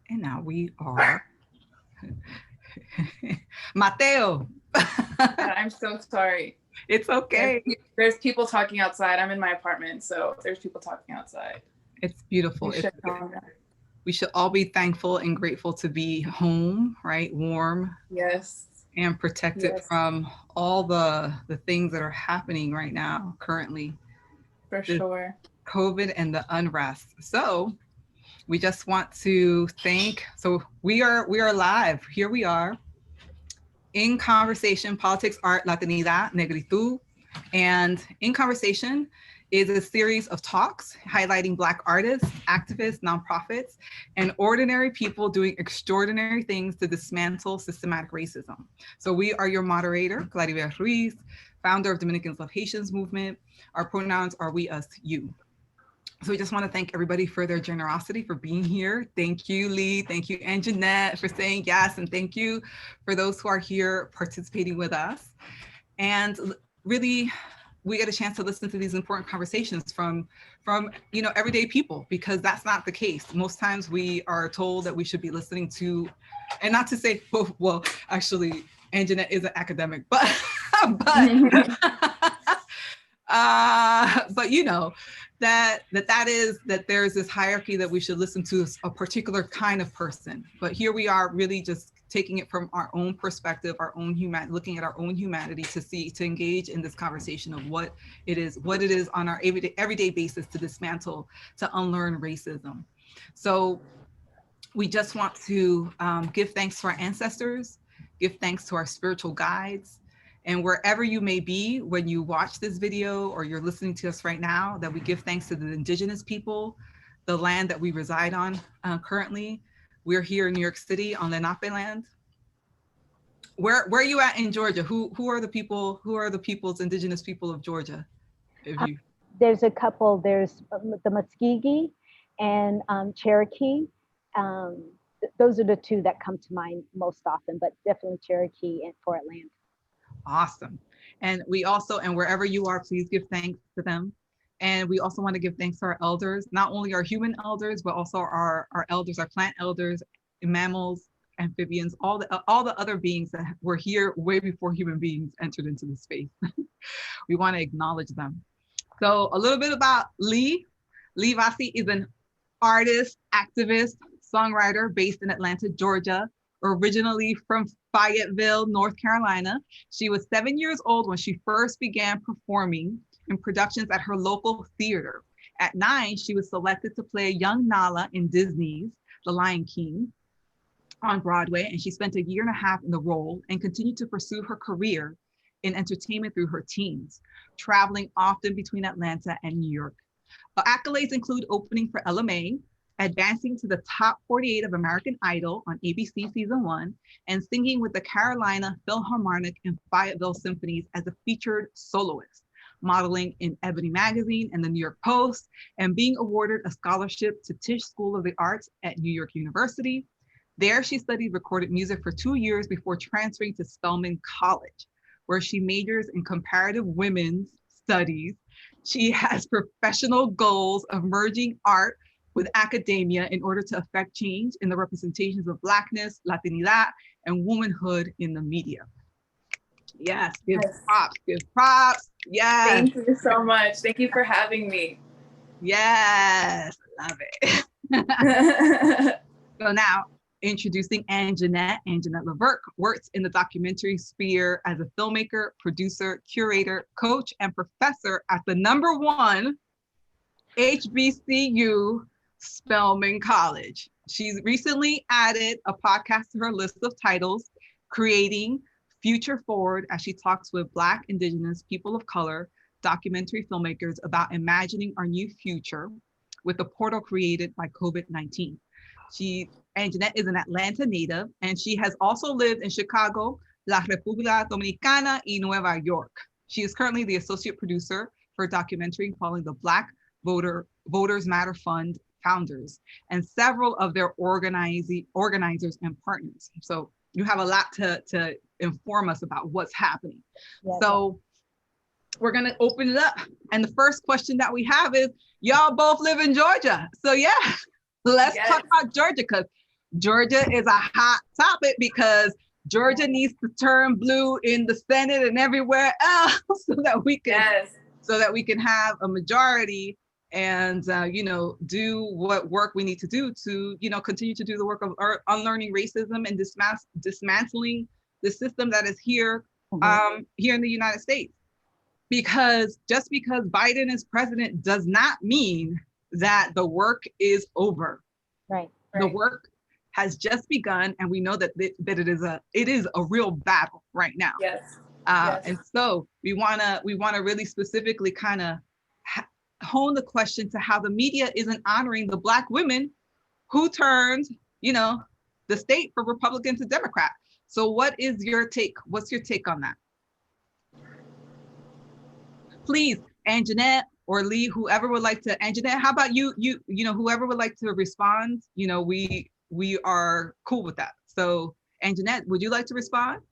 And now we are Mateo. I'm so sorry. It's okay. There's people talking outside. I'm in my apartment, so there's people talking outside. It's beautiful. You should calm down. We should all be thankful and grateful to be home, right? Warm Yes. and protected Yes. from all the things that are happening right now, currently. For The sure. COVID and the unrest. So we just want to thank. So we are live. Here we are in conversation, politics, art, Latinidad, Negritude, and in conversation is a series of talks highlighting Black artists, activists, nonprofits, and ordinary people doing extraordinary things to dismantle systematic racism. So we are your moderator, Claribel Ruiz, founder of Dominicans Love Haitians movement. Our pronouns are we, us, you. So we just want to thank everybody for their generosity, for being here. Thank you, Lee. Thank you, and Jeanette, for saying yes. And thank you for those who are here participating with us. And really, we get a chance to listen to these important conversations from everyday people, because that's not the case. Most times we are told that we should be listening to, and not to say, well, actually, and Jeanette is an academic, but but that there's this hierarchy that we should listen to a particular kind of person. But here we are, really just taking it from our own perspective, our own looking at our own humanity to engage in this conversation of what it is on our everyday basis to dismantle, to unlearn racism. So we just want to give thanks to our ancestors, give thanks to our spiritual guides, and wherever you may be when you watch this video or you're listening to us right now, that we give thanks to the indigenous people, the land that we reside on currently. We're here in New York City on Lenape land. Where are you at in Georgia? Who are the people? Who are the peoples, indigenous people of Georgia? There's a couple. There's the Muskegee and Cherokee. Those are the two that come to mind most often, but definitely Cherokee and for Atlanta. Awesome. And we also, and wherever you are, please give thanks to them. And we also want to give thanks to our elders, not only our human elders, but also our elders, our plant elders, mammals, amphibians, all the other beings that were here way before human beings entered into the space. We want to acknowledge them. So a little bit about Lee. Lee Vasi is an artist, activist, songwriter based in Atlanta, Georgia, originally from Fayetteville, North Carolina. She was 7 years old when she first began performing in productions at her local theater. At 9, she was selected to play young Nala in Disney's The Lion King on Broadway, and she spent 1.5 years in the role and continued to pursue her career in entertainment through her teens, traveling often between Atlanta and New York. Her accolades include opening for LMA, advancing to the top 48 of American Idol on ABC Season 1, and singing with the Carolina Philharmonic and Fayetteville Symphonies as a featured soloist, modeling in Ebony Magazine and the New York Post, and being awarded a scholarship to Tisch School of the Arts at New York University. There, she studied recorded music for 2 years before transferring to Spelman College, where she majors in comparative women's studies. She has professional goals of merging art with academia in order to affect change in the representations of Blackness, Latinidad, and womanhood in the media. Yes, give props, yes. Thank you so much. Thank you for having me. Yes, love it. So now, introducing Anjanette. Anjanette Levert works in the documentary sphere as a filmmaker, producer, curator, coach, and professor at the #1 HBCU, Spelman College. She's recently added a podcast to her list of titles, Creating Future Forward, as she talks with Black, Indigenous, people of color, documentary filmmakers about imagining our new future with the portal created by COVID-19. Anjanette is an Atlanta native, and she has also lived in Chicago, La República Dominicana, y Nueva York. She is currently the associate producer for a documentary following the Black Voters Matter Fund founders and several of their organizers and partners. So you have a lot to inform us about what's happening. Yeah. So we're gonna open it up. And the first question that we have is, y'all both live in Georgia. So yeah, let's talk about Georgia, because Georgia is a hot topic because Georgia needs to turn blue in the Senate and everywhere else so that we can have a majority and do what work we need to do to continue to do the work of unlearning racism and dismantling the system that is here here in the United States. Because just because Biden is president does not mean that the work is over. Right. The work has just begun, and we know that it is a real battle right now. Yes. And so we wanna really specifically kind of hone the question to how the media isn't honoring the Black women who turned, the state from Republican to Democrat. So what is your take? What's your take on that? Please, Anjanette or Lee, whoever would like to. Anjanette, how about you? Whoever would like to respond, we are cool with that. So Anjanette, would you like to respond?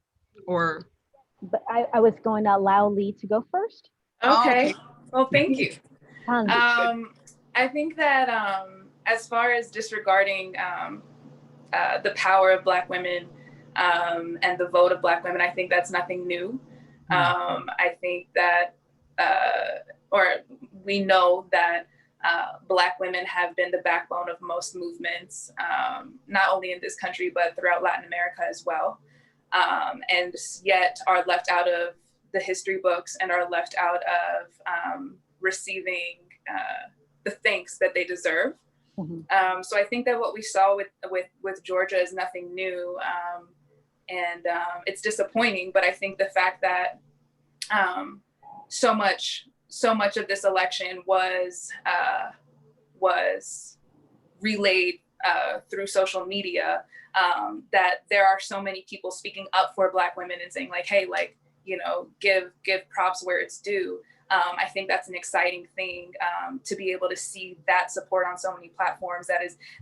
Or but I was going to allow Lee to go first. Okay. Well, thank you. I think that as far as disregarding the power of Black women and the vote of Black women, I think that's nothing new. I think that, or we know that Black women have been the backbone of most movements, not only in this country, but throughout Latin America as well. And yet are left out of the history books and are left out of receiving the thanks that they deserve. So I think that what we saw with Georgia is nothing new, and it's disappointing. But I think the fact that so much of this election was relayed through social media, that there are so many people speaking up for Black women and saying like, hey, like, give props where it's due. I think that's an exciting thing, to be able to see that support on so many platforms.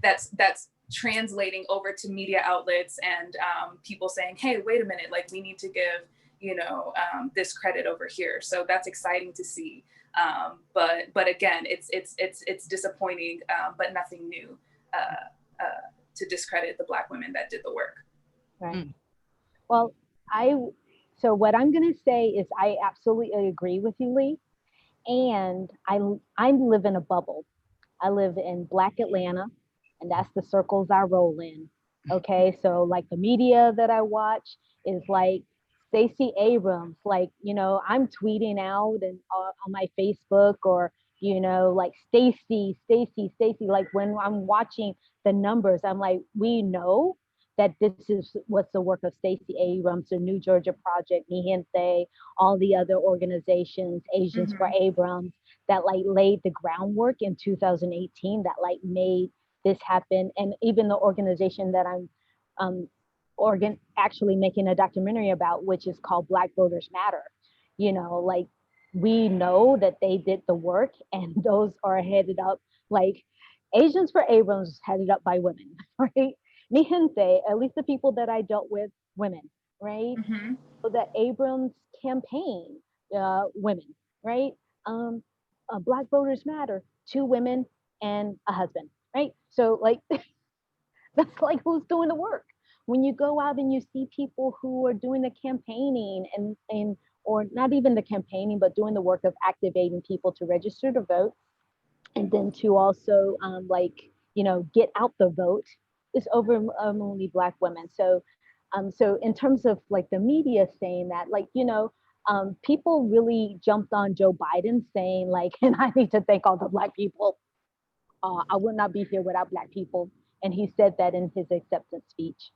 That's translating over to media outlets and people saying, hey, wait a minute, like we need to give this credit over here. So that's exciting to see. But again, it's disappointing, but nothing new to discredit the Black women that did the work. Right. Well, so what I'm going to say is I absolutely agree with you, Lee. And I live in a bubble. I live in Black Atlanta, and that's the circles I roll in. Okay, so like the media that I watch is like Stacey Abrams, like, I'm tweeting out and on my Facebook or, like Stacey, like when I'm watching the numbers, I'm like, we know that this is what's the work of Stacey Abrams, the New Georgia Project, Mi Gente, all the other organizations, Asians for Abrams, that like laid the groundwork in 2018 that like made this happen. And even the organization that I'm actually making a documentary about, which is called Black Voters Matter. Like we know that they did the work, and those are headed up, like Asians for Abrams is headed up by women, right? Mi Gente, at least the people that I dealt with, women, right? So that Abrams campaign, women, right? Black Voters Matter, 2 women and a husband, right? So like, that's like who's doing the work. When you go out and you see people who are doing the campaigning and or not even the campaigning, but doing the work of activating people to register to vote, and then to also get out the vote, is overwhelmingly Black women. So in terms of like the media saying that, like, people really jumped on Joe Biden saying like, and I need to thank all the Black people. I would not be here without Black people. And he said that in his acceptance speech,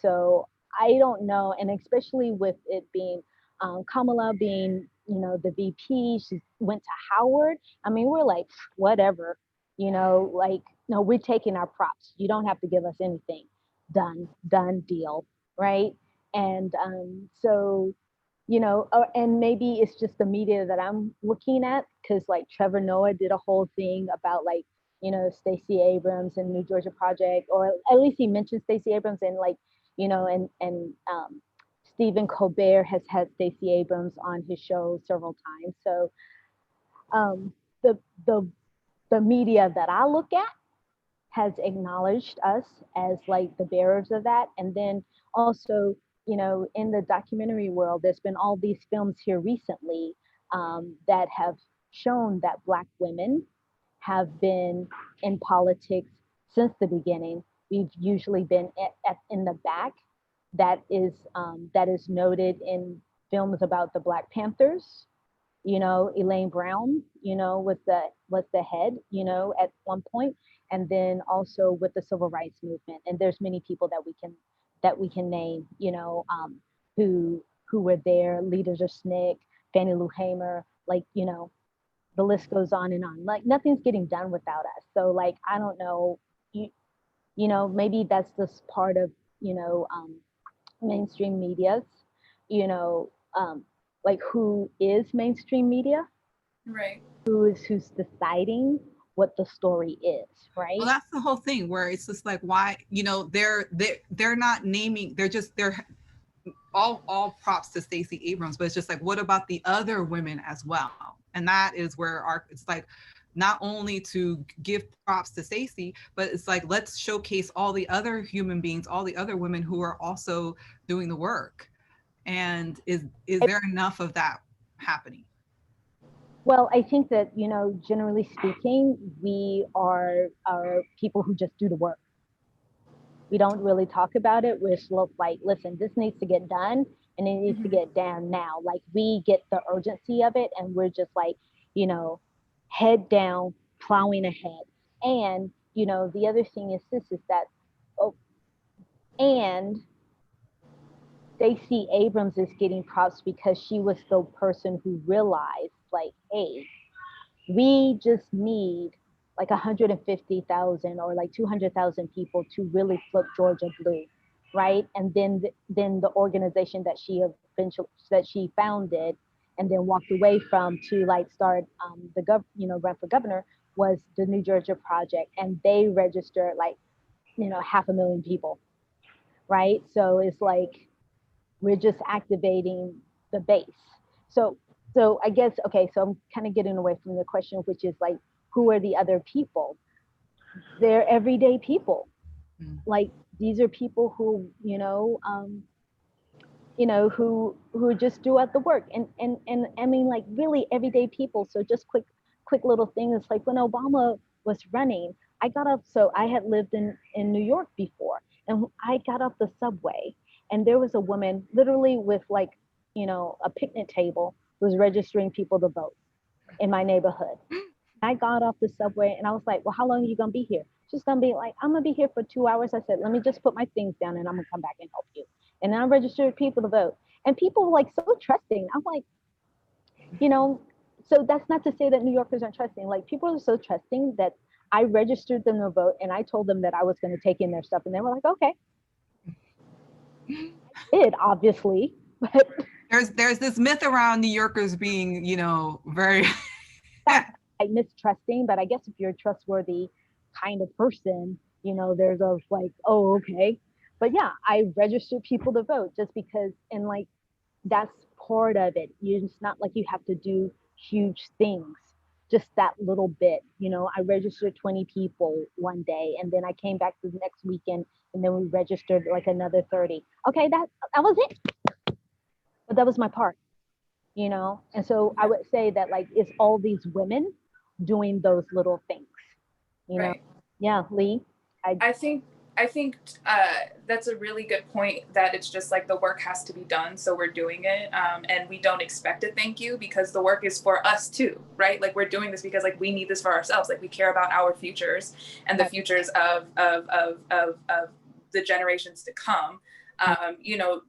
so I don't know. And especially with it being Kamala being, the VP, she went to Howard. I mean, we're like, whatever, like, no, we're taking our props. You don't have to give us anything. Done deal, right? And so, and maybe it's just the media that I'm looking at, because like Trevor Noah did a whole thing about like, Stacey Abrams and New Georgia Project, or at least he mentioned Stacey Abrams, and like, and Stephen Colbert has had Stacey Abrams on his show several times. So the media that I look at has acknowledged us as like the bearers of that. And then also, in the documentary world, there's been all these films here recently that have shown that Black women have been in politics since the beginning. We've usually been in the back. That is noted in films about the Black Panthers. Elaine Brown, was the head, at one point, and then also with the civil rights movement. And there's many people that we can name, who were there, leaders of SNCC, Fannie Lou Hamer, like, the list goes on and on. Like nothing's getting done without us. So like, I don't know, maybe that's just part of, mainstream medias, you know, like who is mainstream media, Right. who's deciding what the story is, right? Well, that's the whole thing where it's just like, why, they're not naming, they're all props to Stacey Abrams, but it's just like, what about the other women as well? And that is where it's like, not only to give props to Stacey, but it's like, let's showcase all the other human beings, all the other women who are also doing the work. And is there enough of that happening? Well, I think that, generally speaking, we are people who just do the work. We don't really talk about it. We're slow, like, listen, this needs to get done and it needs to get done now. Like we get the urgency of it and we're just like, head down, plowing ahead. And, the other thing is this, is that, and Stacey Abrams is getting props because she was the person who realized, like, hey, we just need like 150,000 or like 200,000 people to really flip Georgia blue, right? And then the organization that she founded and then walked away from to like start run for governor was the New Georgia Project, and they registered like 500,000 people, right? So it's like we're just activating the base. So I guess, okay, so I'm kind of getting away from the question, which is like, who are the other people? They're everyday people. Like these are people who, who just do out the work. And I mean, like really everyday people. So just quick little things, like when Obama was running, so I had lived in New York before, and I got off the subway and there was a woman literally with like, a picnic table, was registering people to vote in my neighborhood. I got off the subway and I was like, well, how long are you going to be here? She's going to be like, I'm going to be here for 2 hours. I said, let me just put my things down and I'm going to come back and help you. And then I registered people to vote. And people were like so trusting. I'm like, so that's not to say that New Yorkers aren't trusting. Like people are so trusting that I registered them to vote and I told them that I was going to take in their stuff. And they were like, okay. It obviously, but There's this myth around New Yorkers being, very like mistrusting, but I guess if you're a trustworthy kind of person, there's a like, oh, okay. But yeah, I registered people to vote just because, and like, that's part of it. It's not like you have to do huge things, just that little bit. I registered 20 people one day and then I came back the next weekend and then we registered like another 30. Okay, that was it. But that was my part, And so I would say that like it's all these women doing those little things, Right. Yeah, Lee. I think that's a really good point, that it's just like the work has to be done, so we're doing it, and we don't expect a thank you because the work is for us too, right? Like we're doing this because like we need this for ourselves, like we care about our futures and the futures of the generations to come.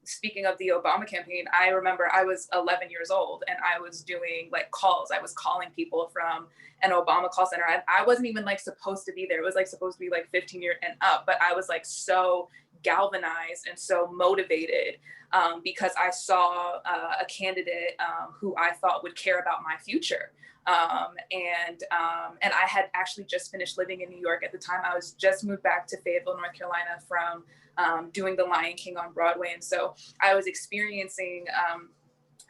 Speaking of the Obama campaign, I remember I was 11 years old and I was doing like calls. I was calling people from an Obama call center. I wasn't even like supposed to be there. It was like supposed to be like 15 years and up, but I was like so galvanized and so motivated because I saw a candidate who I thought would care about my future. And I had actually just finished living in New York at the time. I was just moved back to Fayetteville, North Carolina from doing The Lion King on Broadway. And so I was experiencing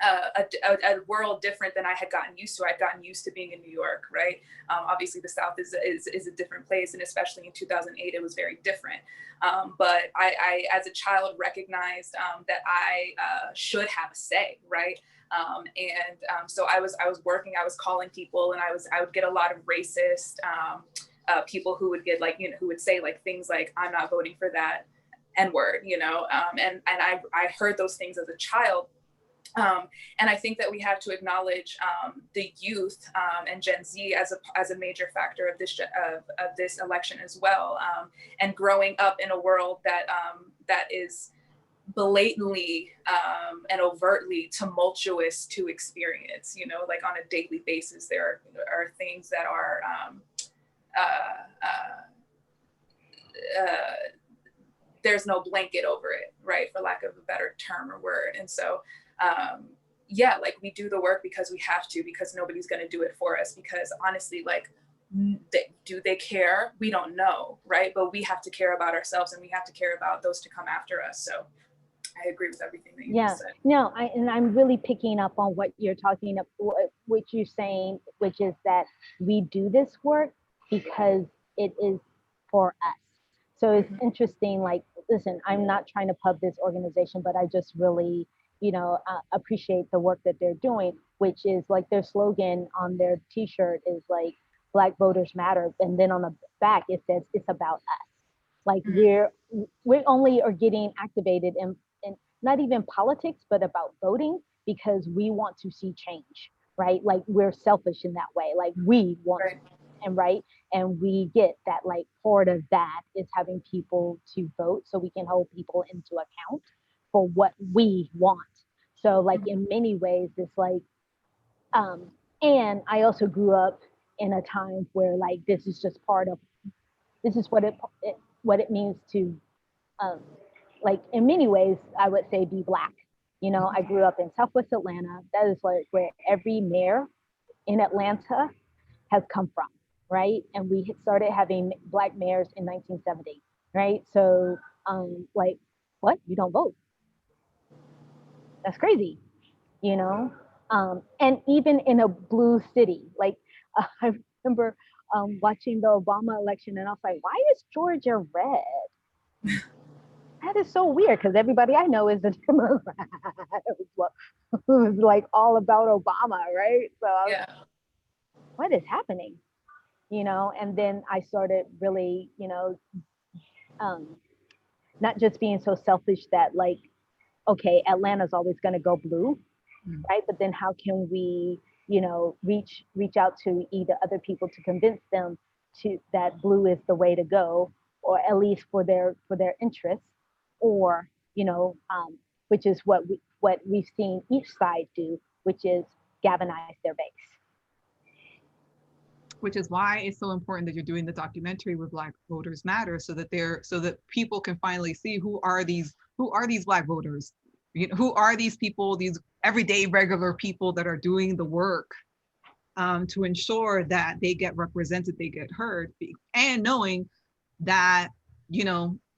a world different than I had gotten used to. I'd gotten used to being in New York, right? Obviously, the South is a different place, and especially in 2008, it was very different. But I, as a child, recognized that I should have a say, right? So I was working, I was calling people, and I would get a lot of racist people who would get like, who would say like things like, "I'm not voting for that N-word," and I heard those things as a child. And I think that we have to acknowledge the youth and Gen Z as a major factor of this election as well, and growing up in a world that is blatantly and overtly tumultuous to experience. Like on a daily basis, there are things that are there's no blanket over it, right? For lack of a better term or word. And so, like we do the work because we have to, because nobody's going to do it for us. Because honestly, like, do they care? We don't know, right? But we have to care about ourselves, and we have to care about those to come after us. So I agree with everything that you just said. No, I'm really picking up on what you're talking about, what you're saying, which is that we do this work because it is for us. So it's interesting, like, listen, I'm not trying to pub this organization, but I just really, appreciate the work that they're doing, which is like their slogan on their t-shirt is like, Black Voters Matter. And then on the back, it says, it's about us. Like we're only are getting activated in not even politics, but about voting, because we want to see change, right? Like we're selfish in that way. Like we want and we get that, like part of that is having people to vote so we can hold people into account for what we want. So like in many ways, it's like, and I also grew up in a time where like, this is what it means to, like in many ways, I would say be Black. I grew up in Southwest Atlanta. That is like where every mayor in Atlanta has come from, right? And we had started having Black mayors in 1970, right? So, like, what? You don't vote? That's crazy, And even in a blue city, like I remember watching the Obama election, and I was like, why is Georgia red? That is so weird, because everybody I know is a Democrat. It was like all about Obama, right? So I was like, what is happening? And then I started really, not just being so selfish that like, okay, Atlanta's always going to go blue, right? But then how can we, reach out to either other people to convince them that blue is the way to go, or at least for their interests, or which is what we've seen each side do, which is galvanize their base. Which is why it's so important that you're doing the documentary with Black Voters Matter, so that people can finally see who are these Black voters, who are these people, these everyday regular people that are doing the work to ensure that they get represented, they get heard, and knowing that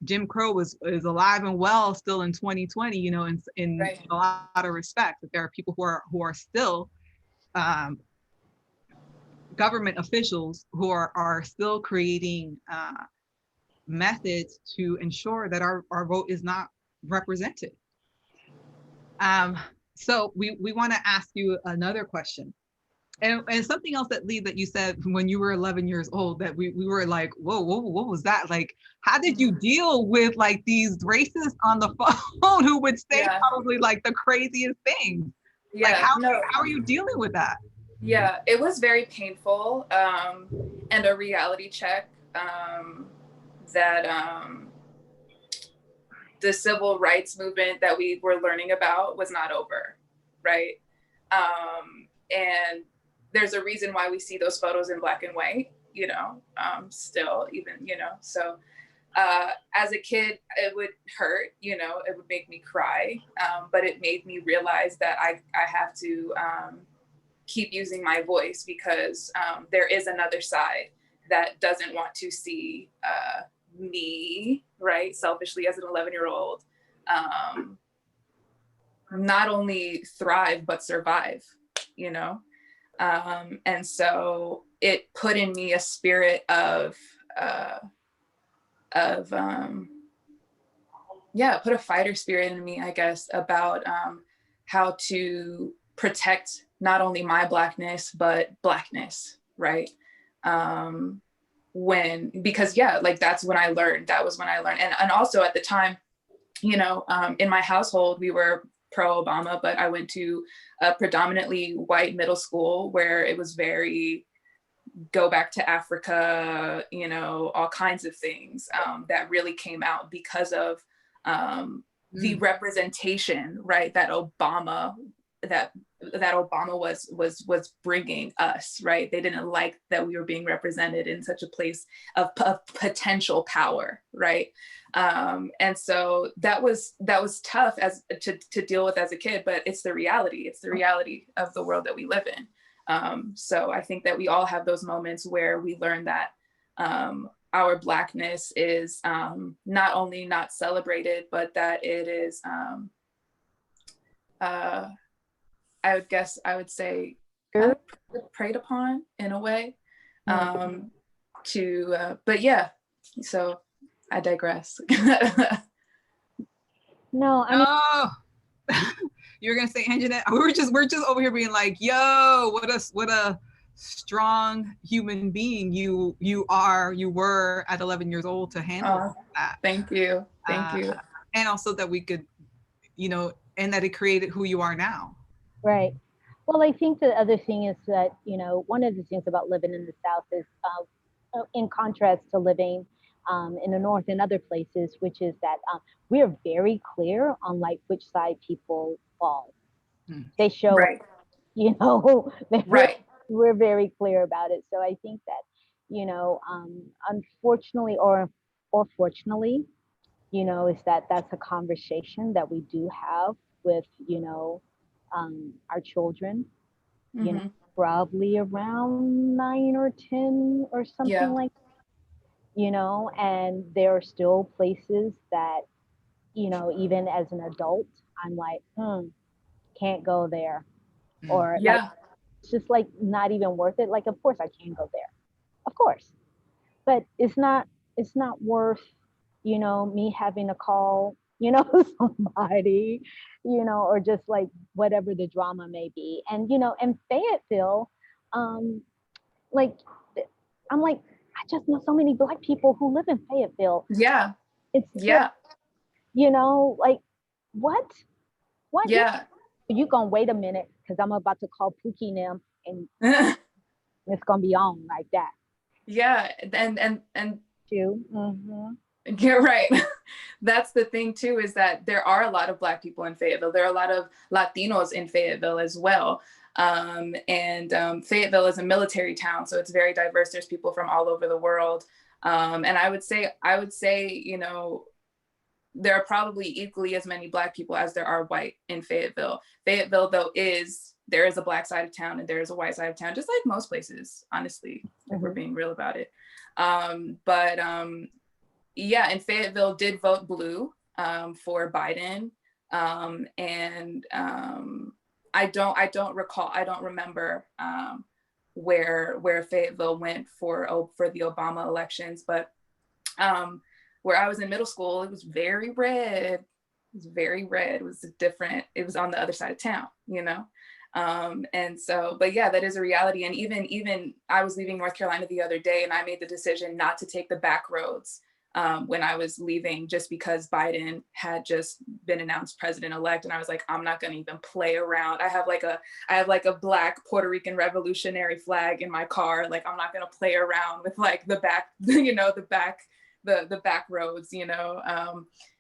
Jim Crow is alive and well still in 2020, in a lot of respect, that there are people who are still government officials who are still creating methods to ensure that our vote is not represented. So we want to ask you another question. And something else that you said when you were 11 years old, that we were like, whoa, what was that? Like, how did you deal with like these racists on the phone who would say probably like the craziest things? Yeah. Like how are you dealing with that? Yeah, it was very painful, and a reality check that the civil rights movement that we were learning about was not over, right? And there's a reason why we see those photos in black and white, still even, so as a kid, it would hurt, it would make me cry, but it made me realize that I have to keep using my voice, because there is another side that doesn't want to see me, right, selfishly as an 11-year-old, not only thrive, but survive, you know? And so it put in me a spirit of put a fighter spirit in me, I guess, about how to protect not only my Blackness, but Blackness, right? Because that's when I learned, that was when I learned. And also at the time, you know, in my household, we were pro-Obama, but I went to a predominantly white middle school where it was very go back to Africa, you know, all kinds of things that really came out because of the representation, right, that Obama was bringing us, right? They didn't like that we were being represented in such a place of potential power, right? And so that was tough to deal with as a kid, but it's the reality. It's the reality of the world that we live in. So I think that we all have those moments where we learn that our Blackness is not only not celebrated, but that it is, I would say, kind of preyed upon in a way. But yeah, so I digress. No, I mean, you're gonna say, Anjanette, we're just over here being like, yo, what a strong human being you were at 11 years old to handle that. Thank you. And also that we could, you know, and that it created who you are now. Right. Well, I think the other thing is that, you know, one of the things about living in the South is in contrast to living in the North and other places, which is that we are very clear on like which side people fall. They show, right. You know, right. We're very clear about it. So I think that, you know, unfortunately or fortunately, you know, is that that's a conversation that we do have with, you know, our children, you know, probably around 9 or 10 or something like that, you know, and there are still places that, you know, even as an adult, I'm like, can't go there. Or like, it's just like not even worth it. Like, of course I can go there, of course, but it's not worth, you know, me having to call, you know, somebody, you know, or just like whatever the drama may be. And, you know, in Fayetteville, like, I'm like, I just know so many Black people who live in Fayetteville. Yeah. It's just, you know, like, what? Yeah. You gonna wait a minute because I'm about to call Pookie them and it's gonna be on like that. Yeah, and you. Yeah, right. That's the thing too, is that there are a lot of Black people in Fayetteville. There are a lot of Latinos in Fayetteville as well. Fayetteville is a military town, so it's very diverse. There's people from all over the world. And I would say, you know, there are probably equally as many Black people as there are white in Fayetteville. Fayetteville, though, there is a Black side of town and there is a white side of town, just like most places, honestly, if we're being real about it. Yeah, and Fayetteville did vote blue for Biden. I don't remember where Fayetteville went for the Obama elections, but where I was in middle school, it was very red. It was very red. It was different. It was on the other side of town, you know? And so, but yeah, that is a reality. And even I was leaving North Carolina the other day and I made the decision not to take the back roads when I was leaving, just because Biden had just been announced president-elect. And I was like, I'm not going to even play around. I have like a Black Puerto Rican revolutionary flag in my car. Like, I'm not going to play around with like the back, you know, the back roads, you know?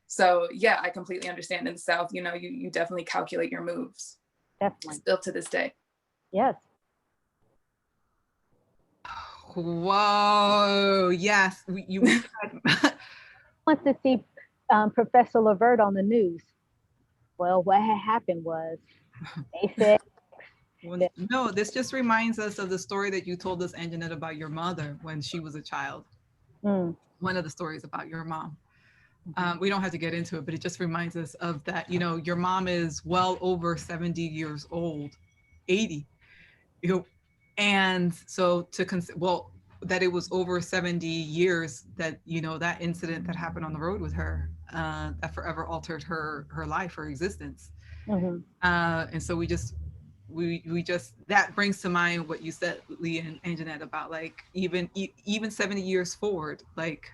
So yeah, I completely understand. In the South, you know, you definitely calculate your moves. Definitely. Still to this day. Yes. Whoa, yes. You wants to see Professor Levert on the news. Well, what had happened was they said, no, this just reminds us of the story that you told us, Anjanette, about your mother when she was a child. One of the stories about your mom. We don't have to get into it, but it just reminds us of that, you know, your mom is well over 70 years old, 80, you know, and so well, that it was over 70 years that, you know, that incident that happened on the road with her, that forever altered her life, her existence. Mm-hmm. And so we just, that brings to mind what you said, Leah and Jeanette, about like even 70 years forward, like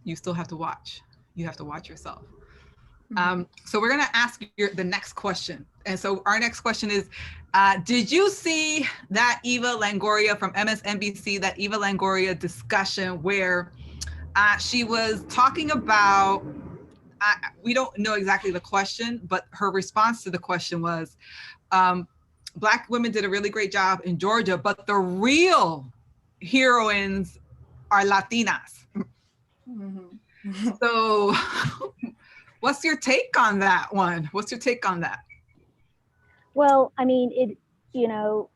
you still have to watch. You have to watch yourself. So we're gonna ask you the next question. And so our next question is, did you see that Eva Longoria from MSNBC, that Eva Longoria discussion where she was talking about, we don't know exactly the question, but her response to the question was, Black women did a really great job in Georgia, but the real heroines are Latinas. Mm-hmm. So what's your take on that one? What's your take on that? Well, I mean, you know,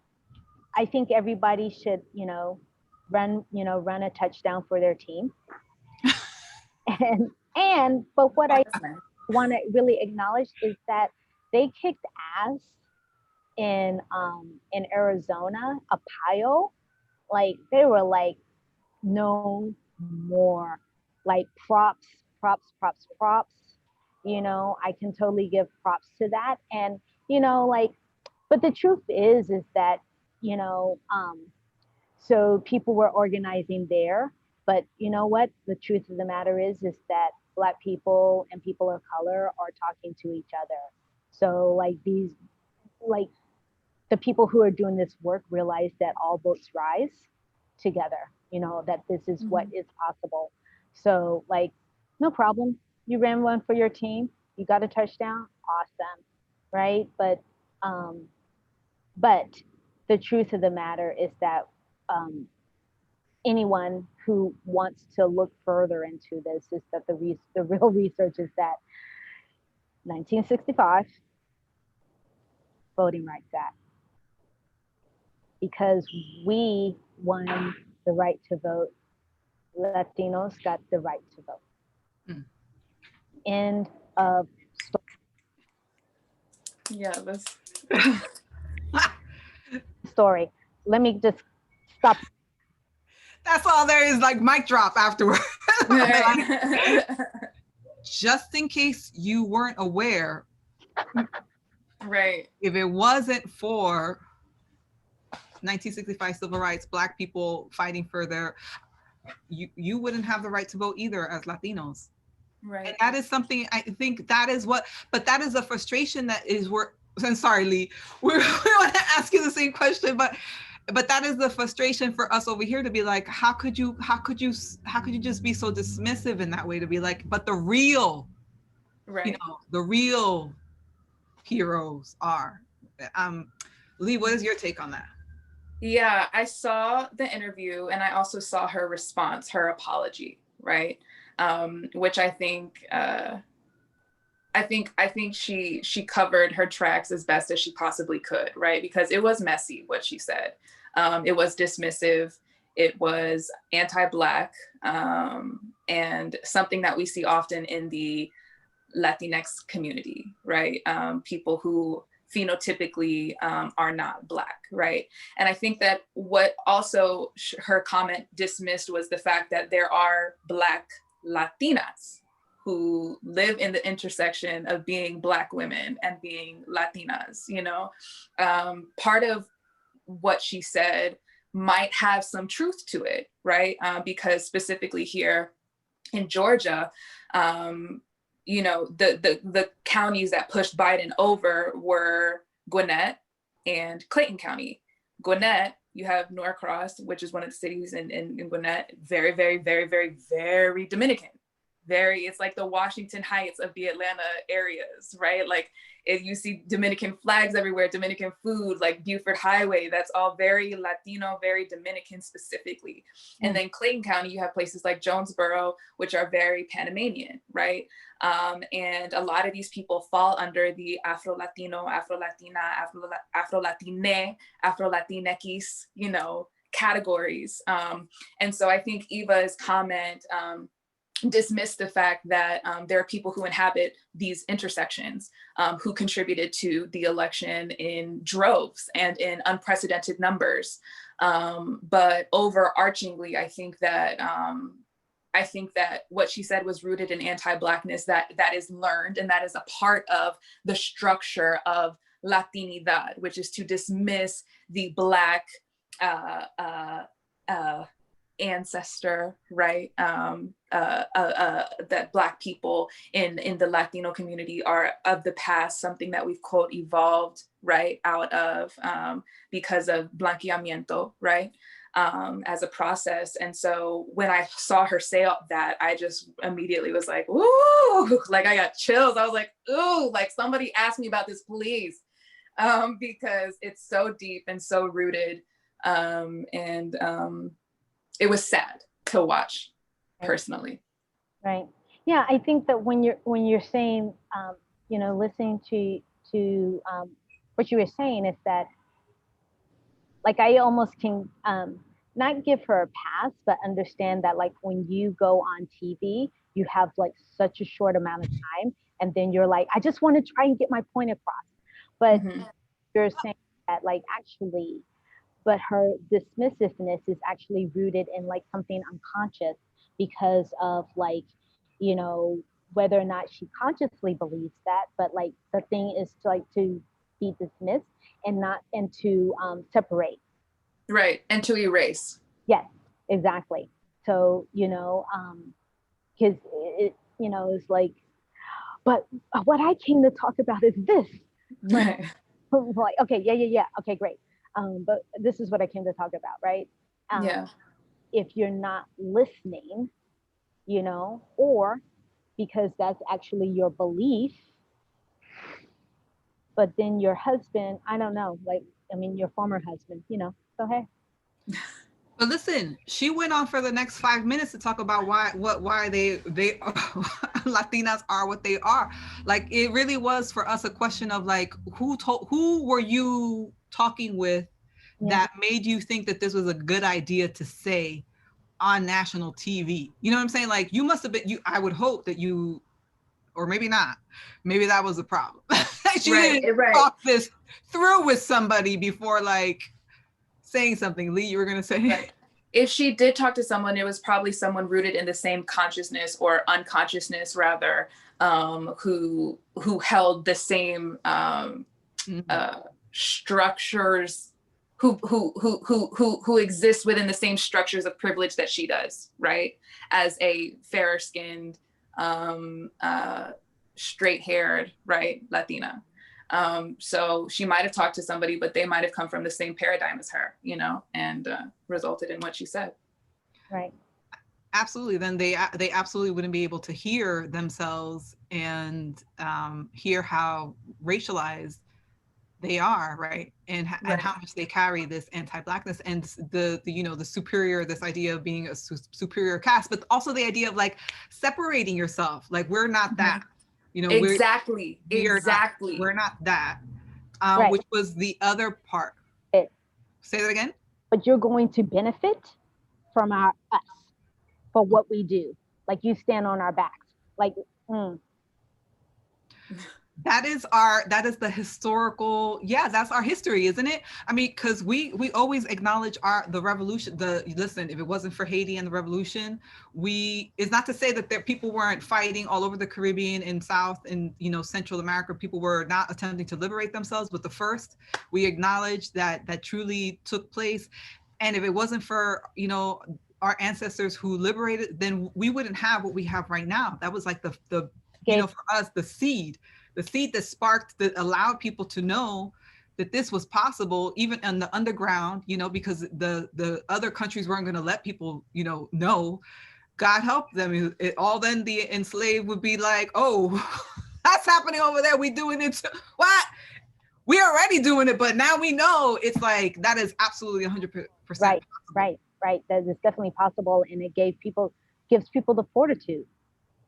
I think everybody should, you know, run a touchdown for their team. But what I want to really acknowledge is that they kicked ass in Arizona, Apio. Like they were like no more, like props. You know, I can totally give props to that. And you know, like, but the truth is that, you know, so people were organizing there, but you know what? The truth of the matter is that Black people and people of color are talking to each other. So like like the people who are doing this work realize that all boats rise together, you know, that this is what is possible. So like, no problem. You ran one for your team. You got a touchdown. Awesome. Right. But the truth of the matter is that anyone who wants to look further into this is that the real research is that 1965 Voting Rights Act, because we won the right to vote, Latinos got the right to vote. End of story. Yeah, that's story. Let me just stop. That's all there is, like mic drop afterward. Just in case you weren't aware, right. if it wasn't for 1965 civil rights, Black people fighting for their, you wouldn't have the right to vote either as Latinos. Right. And that is something, I think that is what, but that is a frustration that is where, I'm sorry, Lee, we want to ask you the same question, but that is the frustration for us over here to be like, how could you just be so dismissive in that way, to be like, but the real, right. you know, the real heroes are. Lee, what is your take on that? Yeah, I saw the interview and I also saw her response, her apology, right? Which I think she covered her tracks as best as she possibly could, right? Because it was messy what she said. It was dismissive. It was anti-Black, and something that we see often in the Latinx community, right? People who phenotypically are not Black, right? And I think that what also her comment dismissed was the fact that there are Black Latinas who live in the intersection of being Black women and being Latinas, you know? Part of what she said might have some truth to it, right? Because specifically here in Georgia, you know, the counties that pushed Biden over were Gwinnett and Clayton County. Gwinnett, you have Norcross, which is one of the cities in Gwinnett, very, very, very, very, very Dominican. It's like the Washington Heights of the Atlanta areas, right? Like you see Dominican flags everywhere, Dominican food, like Buford Highway, that's all very Latino, very Dominican specifically. And then Clayton County, you have places like Jonesboro, which are very Panamanian, right? And a lot of these people fall under the Afro-Latino, Afro-Latina, Afro-Latine, Afro-Latinx, you know, categories. And so I think Eva's comment, dismiss the fact that there are people who inhabit these intersections who contributed to the election in droves and in unprecedented numbers. But overarchingly, I think that what she said was rooted in anti-Blackness that is learned, and that is a part of the structure of Latinidad, which is to dismiss the Black ancestor, right? That Black people in the Latino community are of the past, something that we've quote evolved, right, out of because of blanqueamiento, right? As a process. And so when I saw her say that, I just immediately was like, ooh, like I got chills. I was like, ooh, like somebody ask me about this, please. Because it's so deep and so rooted. It was sad to watch personally. Right. Yeah, I think that when you're saying, listening to what you were saying is that, like, I almost can not give her a pass, but understand that, like, when you go on TV, you have like such a short amount of time, and then you're like, I just want to try and get my point across. But you're saying that, like, actually, but her dismissiveness is actually rooted in like something unconscious because of, like, whether or not she consciously believes that, but like the thing is to, like, to be dismissed and to separate. Right, and to erase. Yes, exactly. So, because it's like, but what I came to talk about is this. Right. Like, okay, yeah. Okay, great. But this is what I came to talk about, right? Yeah. If you're not listening, or because that's actually your belief, but then your husband, I don't know, like, I mean, your former husband, so hey. But listen, she went on for the next 5 minutes to talk about why they Latinas are what they are. Like, it really was for us a question of like, who were you talking with that made you think that this was a good idea to say on national TV? You know what I'm saying? Like, you must have been, I would hope that you, or maybe not, maybe that was the problem. She didn't talk this through with somebody before, like, saying something. Lee, you were going to say? Right. If she did talk to someone, it was probably someone rooted in the same consciousness or unconsciousness, rather, who held the same structures, who exist within the same structures of privilege that she does, right? As a fairer-skinned, straight-haired, right, Latina. So she might have talked to somebody, but they might have come from the same paradigm as her, and resulted in what she said. Right. Absolutely. Then they absolutely wouldn't be able to hear themselves and hear how racialized they are, right? And how much they carry this anti-Blackness and the superior, this idea of being a superior caste, but also the idea of like separating yourself. Like, we're not that. Exactly. We're not that, which was the other part. Say that again. But you're going to benefit from us for what we do. Like, you stand on our backs. Like, that is the historical, that's our history, isn't it? I mean, because we always acknowledge the revolution. Listen, if it wasn't for Haiti and the revolution, it's not to say that people weren't fighting all over the Caribbean and South and Central America. People were not attempting to liberate themselves, but the first, we acknowledge that truly took place. And if it wasn't for our ancestors who liberated, then we wouldn't have what we have right now. That was like the for us, the seed that sparked, that allowed people to know that this was possible, even in the underground, because the other countries weren't going to let people, know. God help them. Then the enslaved would be like, oh, that's happening over there. We doing it too. What? We're already doing it, but now we know. It's like, that is absolutely 100% right, possible. Right. That is definitely possible. And it gives people the fortitude.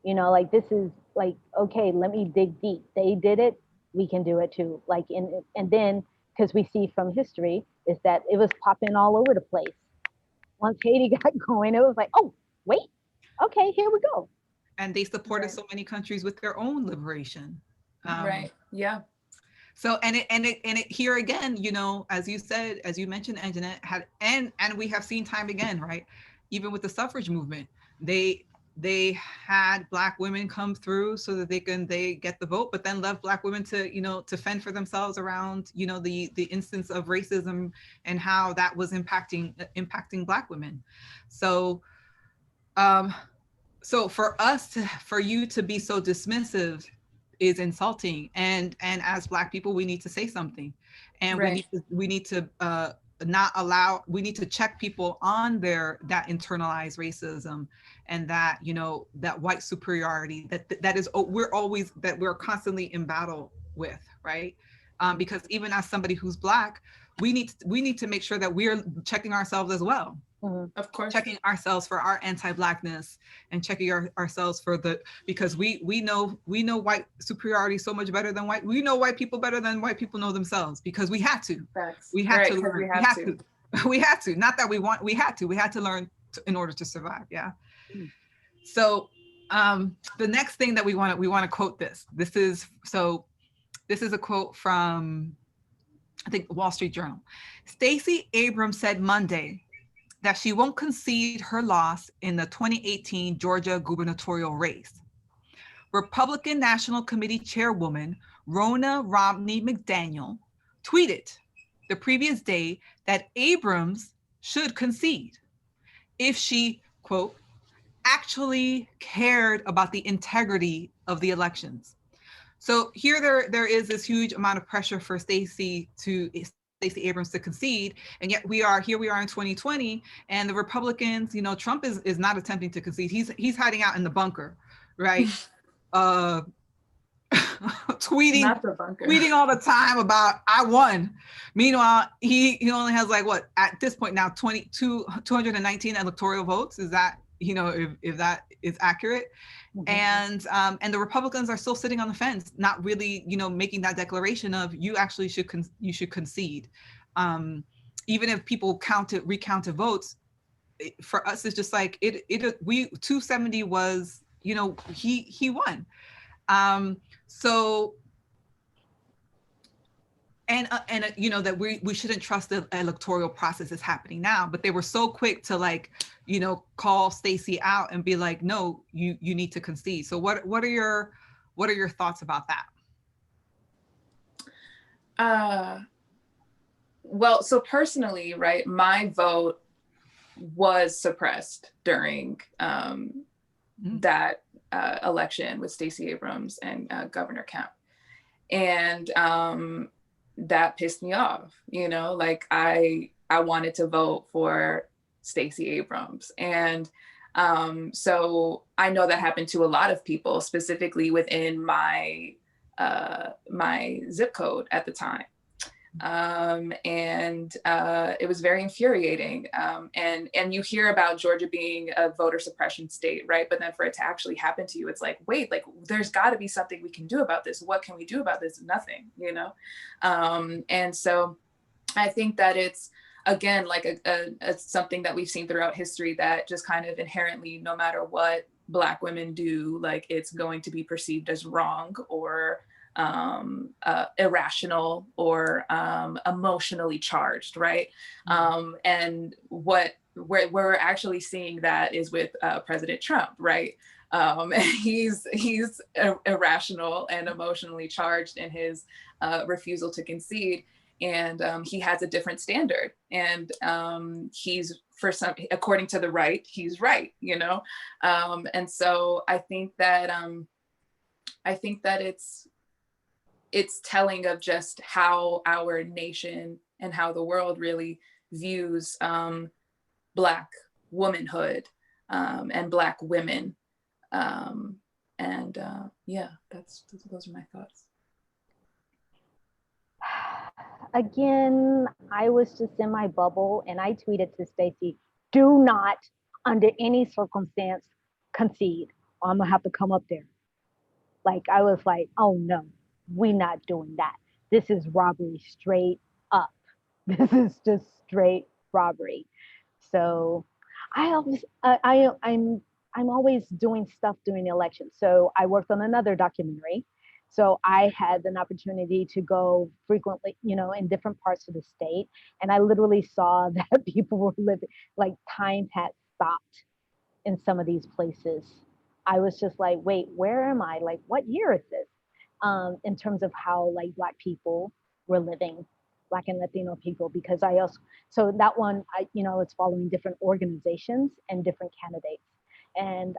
Like, this is like, okay, let me dig deep. They did it, we can do it too. Like, and then, because we see from history is that it was popping all over the place. Once Haiti got going, it was like, oh, wait, okay, here we go. and they supported Right. so many countries with their own liberation. Right. Yeah. So and it here again, you know, as you said, as you mentioned, Anjanette, had and we have seen time again, right? Even with the suffrage movement, they had Black women come through so that they get the vote, but then left Black women to, you know, to fend for themselves around, you know, the instance of racism and how that was impacting Black women. So um so for you to be so dismissive is insulting, and as Black people we need to say something, and Right. we need to not allow, we need to check people on their that internalized racism and that, you know, that white superiority that is we're constantly in battle with, right? Because even as somebody who's Black, we need to make sure that we're checking ourselves as well, Of course. checking ourselves for our anti-Blackness, and checking ourselves for the, because we know white superiority so much better than we know white people better than white people know themselves, because we had to. Facts. We had Right, to 'cause learn. we We have had to. to. We had to. Not that we had to learn in order to survive. Yeah. Mm. So the next thing that we want to quote this. This is a quote from, I think, Wall Street Journal. Stacey Abrams said Monday that she won't concede her loss in the 2018 Georgia gubernatorial race. Republican National Committee Chairwoman Ronna Romney McDaniel tweeted the previous day that Abrams should concede if she, quote, actually cared about the integrity of the elections. So here there is this huge amount of pressure for Stacey Abrams to concede, and yet we are in 2020, and the Republicans, you know, Trump is not attempting to concede. He's hiding out in the bunker, right? Not the bunker. tweeting all the time about I won. Meanwhile, he only has, like, what, at this point now, 219 electoral votes. Is that, you know, if that is accurate? Mm-hmm. And the Republicans are still sitting on the fence, not really, you know, making that declaration of you actually should concede. Even if people recounted votes, for us it's just like we 270 was, you know, he won. So and you know, that we shouldn't trust the electoral process is happening now, but they were so quick to, like, you know, call Stacey out and be like, no, you need to concede. So what are your thoughts about that? Well, so personally, right, my vote was suppressed during that election with Stacey Abrams and Governor Kemp, and that pissed me off. You know, like I wanted to vote for Stacey Abrams, and so I know that happened to a lot of people, specifically within my my zip code at the time. It was very infuriating. And you hear about Georgia being a voter suppression state, right? But then for it to actually happen to you, it's like, wait, like there's got to be something we can do about this. What can we do about this? Nothing, you know? And so I think that it's, again, like a something that we've seen throughout history, that just kind of inherently, no matter what Black women do, like it's going to be perceived as wrong or irrational or emotionally charged, right? And where we're actually seeing that is with President Trump, right? He's irrational and emotionally charged in his refusal to concede, and he has a different standard, and he's, for some, according to the right, he's right, you know. And so I think that it's telling of just how our nation and how the world really views Black womanhood and Black women. Yeah, those are my thoughts. Again, I was just in my bubble, and I tweeted to Stacey, do not under any circumstance concede, or I'm gonna have to come up there. Like, I was like, oh no, we're not doing that. This is robbery straight up. This is just straight robbery. So I I'm always doing stuff during the election. So I worked on another documentary. So I had an opportunity to go frequently, in different parts of the state. And I literally saw that people were living, like time had stopped in some of these places. I was just like, wait, where am I? Like, what year is this? In terms of how like Black people were living, Black and Latino people, because I also, so that one, it's following different organizations and different candidates. And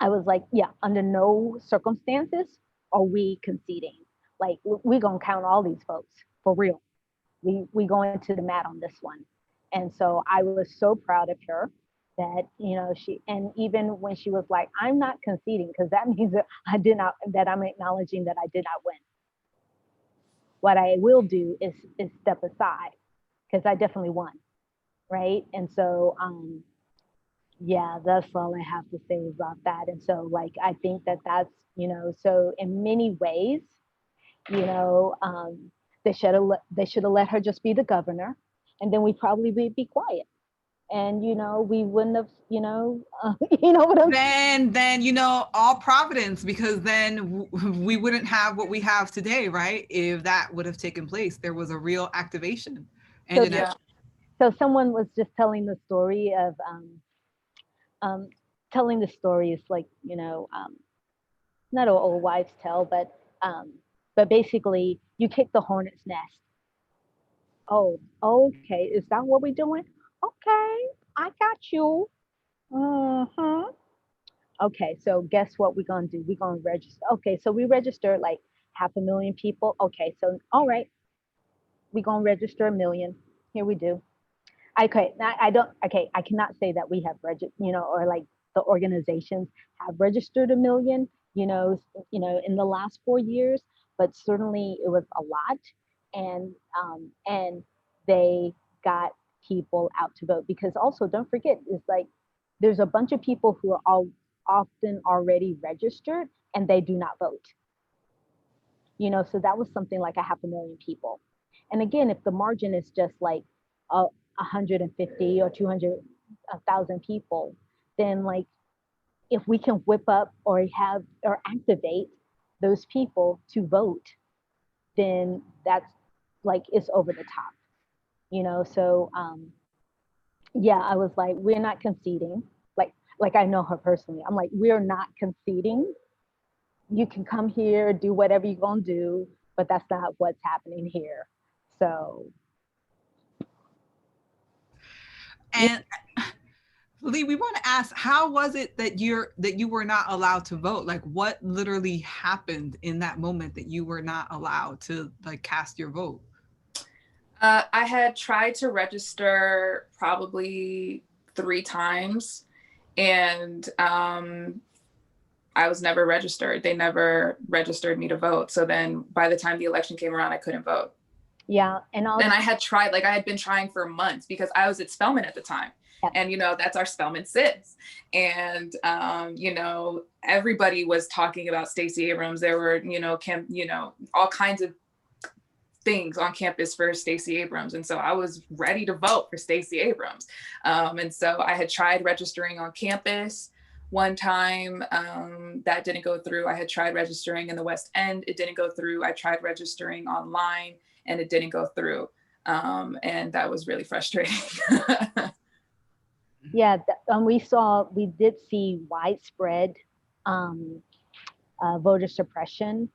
I was like, yeah, under no circumstances are we conceding. Like, we gonna count all these folks for real. We going to the mat on this one. And so I was so proud of her that, she, and even when she was like, I'm not conceding, because that means that that I'm acknowledging that I did not win. What I will do is step aside, because I definitely won. Right. And so, yeah, that's all I have to say about that. And so, like, I think that that's, so in many ways, they should have let her just be the governor, and then we probably would be quiet, and we wouldn't have, you know what I'm saying. Then all Providence, because then we wouldn't have what we have today, right? If that would have taken place, there was a real activation. And So, so someone was just telling the story of um, telling the story is like, not an old wives' tale, but basically you kick the hornet's nest. Oh, okay. Is that what we're doing? Okay, I got you. Uh-huh. Okay, so guess what we're gonna do? We're gonna register. Okay, so we registered like 500,000 people. Okay, so all right, we're gonna register 1 million. Here we do. Okay, I don't. Okay, I cannot say that we have or like the organizations have registered 1 million. In the last 4 years, but certainly it was a lot, and they got people out to vote, because also don't forget, it's like there's a bunch of people who are all often already registered and they do not vote. So that was something like 500,000 people. And again, if the margin is just like 150 or 200,000 people, then like if we can whip up or have or activate those people to vote, then that's like it's over the top. So yeah, I was like, we're not conceding. Like I know her personally. I'm like, we're not conceding. You can come here, do whatever you're gonna do, but that's not what's happening here. So, and Lee, we want to ask, how was it that you were not allowed to vote? Like, what literally happened in that moment that you were not allowed to like cast your vote? I had tried to register probably 3 times, and I was never registered. They never registered me to vote. So then by the time the election came around, I couldn't vote. Yeah. And I had tried, like I had been trying for months, because I was at Spelman at the time. Yeah. And, that's our Spelman sis. And, everybody was talking about Stacey Abrams. There were, all kinds of things on campus for Stacey Abrams. And so I was ready to vote for Stacey Abrams. And so I had tried registering on campus one time. That didn't go through. I had tried registering in the West End. It didn't go through. I tried registering online and it didn't go through. And that was really frustrating. Yeah, we did see widespread voter suppression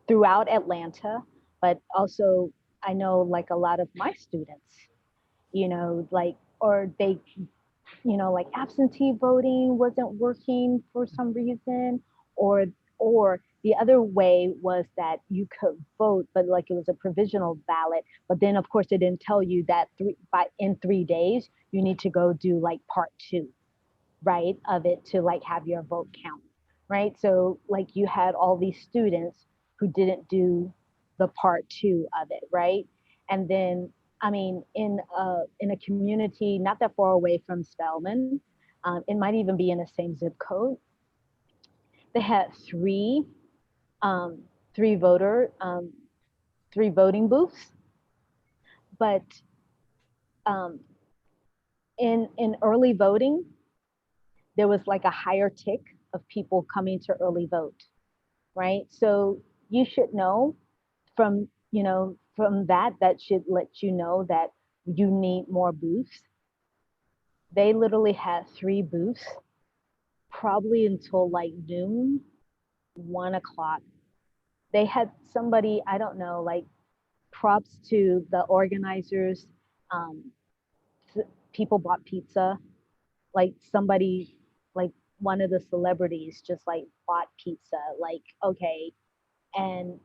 throughout Atlanta, but also I know like a lot of my students, like, or they, like absentee voting wasn't working for some reason, or the other way was that you could vote, but like it was a provisional ballot. But then of course it didn't tell you that in 3 days you need to go do like part 2, right, of it to like have your vote count, right? So like you had all these students who didn't do the part 2 of it, right? And then I mean, in a community not that far away from Spelman, it might even be in the same zip code. They had 3 voting booths, but in early voting, there was like a higher tick of people coming to early vote, right? So you should know from, from that should let you know that you need more booths. They literally had 3 booths, probably until like noon, 1 o'clock. They had somebody, I don't know, like props to the organizers. Um, People bought pizza. Like somebody, like one of the celebrities just like bought pizza. Like, okay, and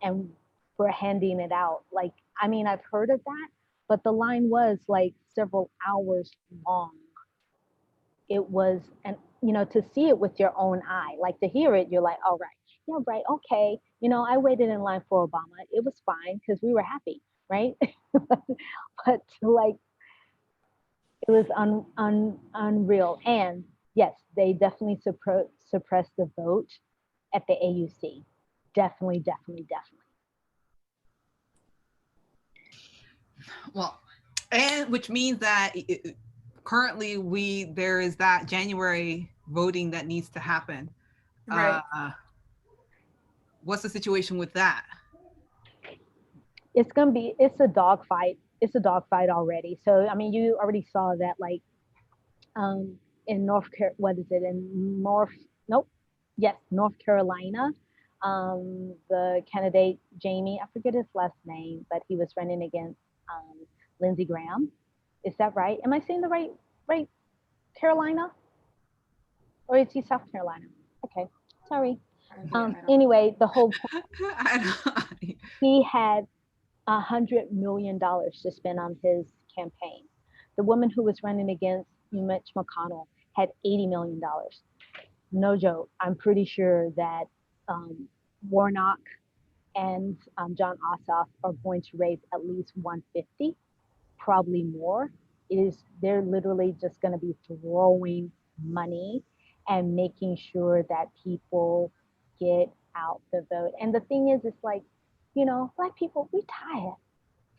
we're handing it out. Like, I mean, I've heard of that, but the line was like several hours long. It was, and to see it with your own eye, like to hear it, you're like, all right, yeah, right, okay. I waited in line for Obama. It was fine because we were happy, right? But like, it was unreal. And yes, they definitely suppressed the vote at the AUC. Definitely, definitely, definitely. Well, and which means that currently there is that January voting that needs to happen. Right. What's the situation with that? It's a dogfight. It's a dogfight already. So I mean, you already saw that, like, in what is it, in North Carolina. The candidate Jamie, I forget his last name, but he was running against Lindsey Graham. Is that right? Am I saying the right Carolina? Or is he South Carolina? Okay, sorry. Anyway, the whole point, he had $100 million to spend on his campaign. The woman who was running against Mitch McConnell had $80 million. No joke. I'm pretty sure that Warnock and John Ossoff are going to raise at least 150, probably more. They're literally just going to be throwing money and making sure that people get out the vote. And the thing is, it's like, Black people, we tired.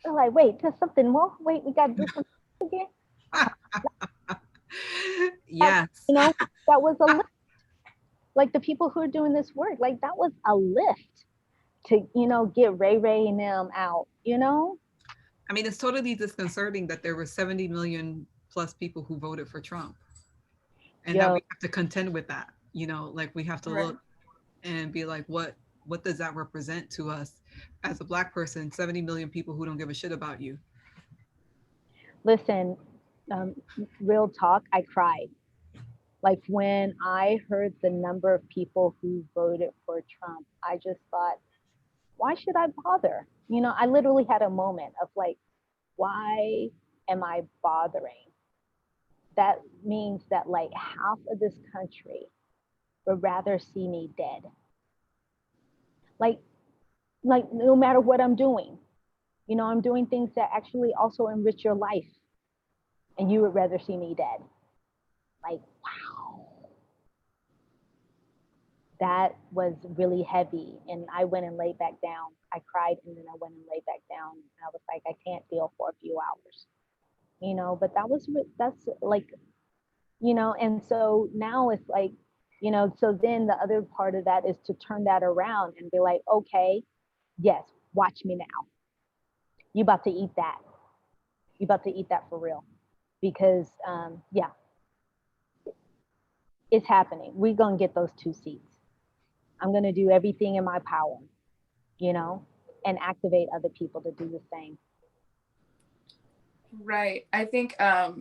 They're like, wait, there's something more. Wait, we got to do something again. Yes. That was a lift. Like the people who are doing this work, like that was a lift to, get Ray and them out, I mean, it's totally disconcerting that there were 70 million plus people who voted for Trump. And that we have to contend with that, like we have to look and be like, what does that represent to us as a Black person? 70 million people who don't give a shit about you. Listen, real talk, I cried. Like when I heard the number of people who voted for Trump, I just thought, why should I bother? I literally had a moment of like, why am I bothering? That means that like half of this country would rather see me dead. Like no matter what I'm doing, I'm doing things that actually also enrich your life, and you would rather see me dead. Like, wow. That was really heavy. And I went and laid back down. I cried, and then I went and laid back down. And I was like, I can't deal for a few hours, but that's like, and so now it's like, so then the other part of that is to turn that around and be like, okay, yes, watch me now. You about to eat that. You about to eat that for real. Because, yeah, it's happening. We're going to get those 2 seats. I'm going to do everything in my power, and activate other people to do the same. Right. I think I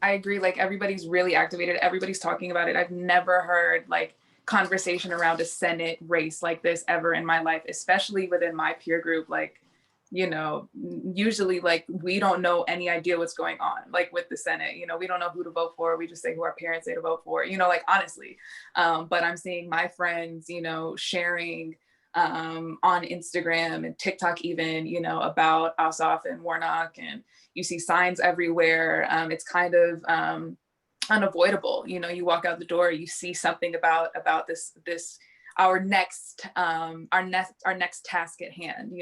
agree. Like everybody's really activated. Everybody's talking about it. I've never heard like conversation around a Senate race like this ever in my life, especially within my peer group. Like, usually like we don't know any idea what's going on, like with the Senate, we don't know who to vote for. We just say who our parents say to vote for, like honestly. But I'm seeing my friends, sharing on Instagram and TikTok even, about Ossoff and Warnock, and you see signs everywhere. It's kind of unavoidable. You walk out the door, you see something about this our next task at hand.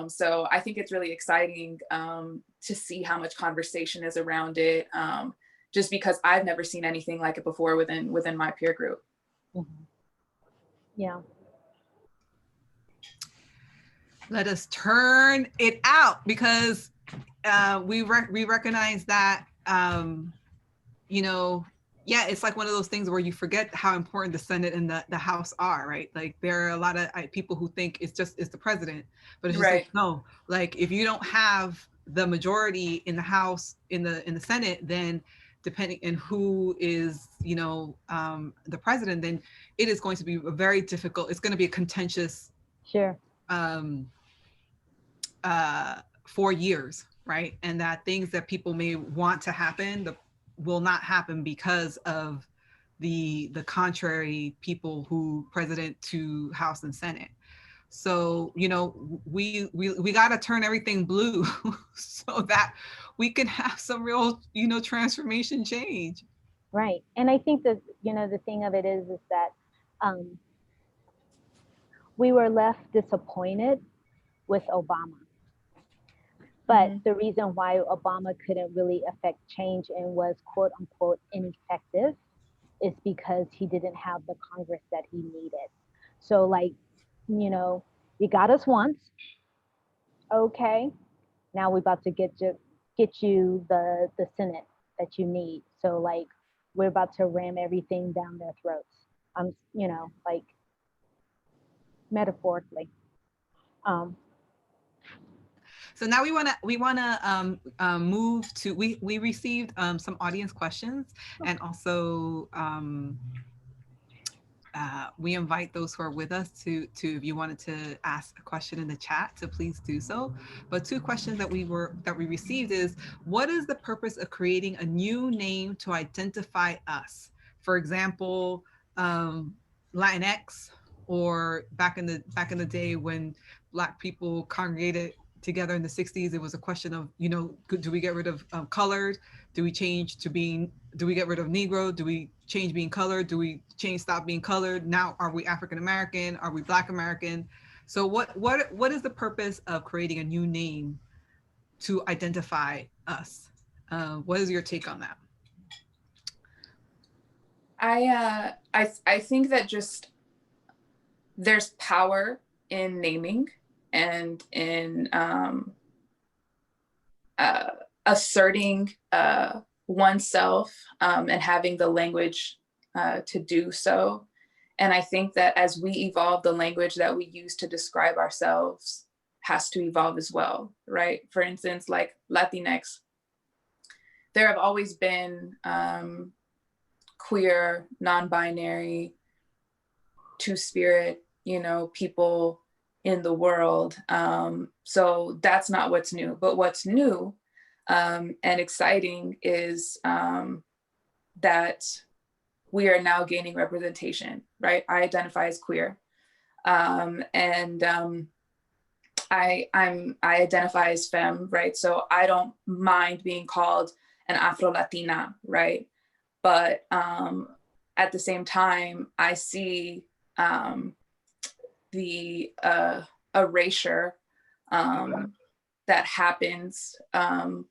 So I think it's really exciting to see how much conversation is around it. just because I've never seen anything like it before within my peer group. Mm-hmm. Yeah. Let us turn it out, because we recognize that, you know, yeah, it's like one of those things where you forget how important the Senate and the House are, right? Like there are a lot of people who think it's the president, but it's just Right. like, no, like if you don't have the majority in the House, in the Senate, then depending on who is, you know, the president, then it is going to be a very difficult, it's going to be a contentious Sure. 4 years, right? And that things that people may want to happen will not happen because of the contrary people who president to House and Senate. So, you know, we got to turn everything blue so that we can have some real, you know, transformation change. Right. And I think that, you know, the thing of it is that we were left disappointed with Obama. But the reason why Obama couldn't really affect change and was quote unquote ineffective is because he didn't have the Congress that he needed. So like, you know, you got us once. Okay. Now we're about to get you the Senate that you need. So like we're about to ram everything down their throats. You know, like metaphorically. So now we want to move to, we received some audience questions, and also we invite those who are with us to if you wanted to ask a question in the chat, to please do so. But two questions that we received is, what is the purpose of creating a new name to identify us? For example, Latinx, or back in the day when Black people congregated together in the 60s, it was a question of, you know, do we get rid of colored? Do we change to being, do we get rid of Negro? Do we change being colored? Do we stop being colored? Now, are we African American? Are we Black American? So what is the purpose of creating a new name to identify us? What is your take on that? I think that just there's power in naming and in asserting oneself and having the language to do so. And I think that as we evolve, the language that we use to describe ourselves has to evolve as well, right? For instance, like Latinx, there have always been queer, non-binary, two-spirit, you know, people in the world. So that's not what's new, but what's new and exciting is that we are now gaining representation, right? I identify as queer. I identify as femme, right? So I don't mind being called an Afro-Latina, right? But at the same time, I see the erasure that happens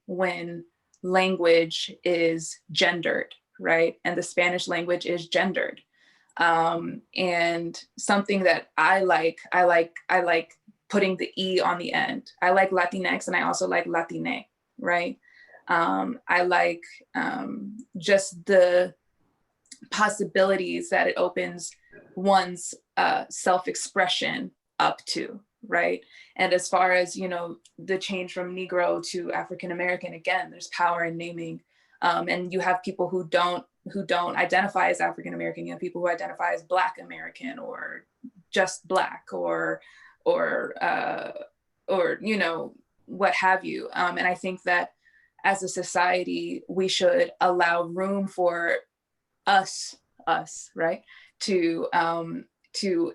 when language is gendered, right? And the Spanish language is gendered. And something that I like putting the E on the end. I like Latinx and I also like Latine, right? I like just the possibilities that it opens one's self-expression up to, right? And as far as, you know, the change from Negro to African American, again, there's power in naming. And you have people who don't identify as African American, you have people who identify as Black American or just Black or you know, what have you. And I think that as a society, we should allow room for us, right, to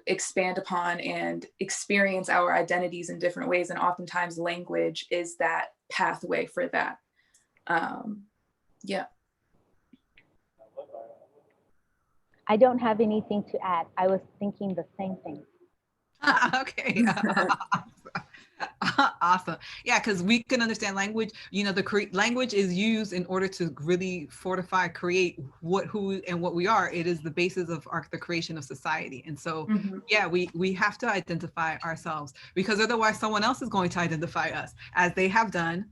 expand upon and experience our identities in different ways. And oftentimes language is that pathway for that. Yeah. I don't have anything to add. I was thinking the same thing. Okay. Awesome. Yeah, because we can understand language. You know, language is used in order to really fortify, create who and what we are. It is the basis of the creation of society. And so, yeah, we have to identify ourselves, because otherwise someone else is going to identify us, as they have done.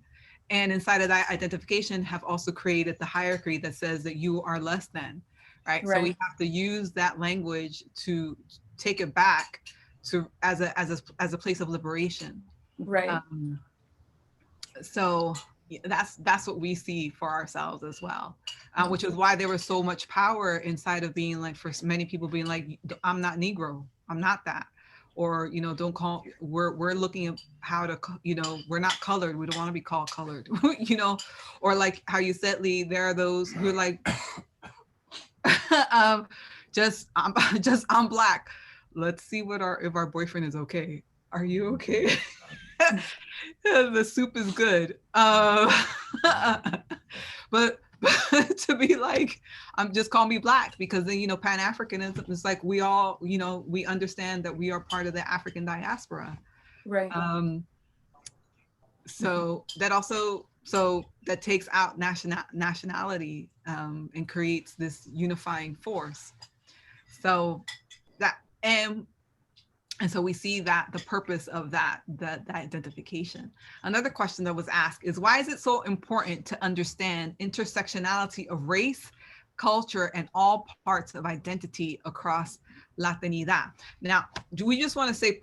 And inside of that identification have also created the hierarchy that says that you are less than, right? So we have to use that language to take it back to as a place of liberation. Right. So that's what we see for ourselves as well, which is why there was so much power inside of being like, for many people being like, I'm not Negro, I'm not that, or, you know, don't call, we're looking at how to, you know, we're not colored, we don't want to be called colored, you know, or like how you said, Lee, there are those who are like, I'm black. Let's see if our boyfriend is okay. Are you okay? The soup is good. But to be like, just call me black, because then, you know, Pan-Africanism is like, we all, you know, we understand that we are part of the African diaspora. Right. So that also, so that takes out nationality, and creates this unifying force. So that, and so we see that the purpose of that identification. Another question that was asked is, why is it so important to understand intersectionality of race, culture, and all parts of identity across Latinidad? Now, do we just want to say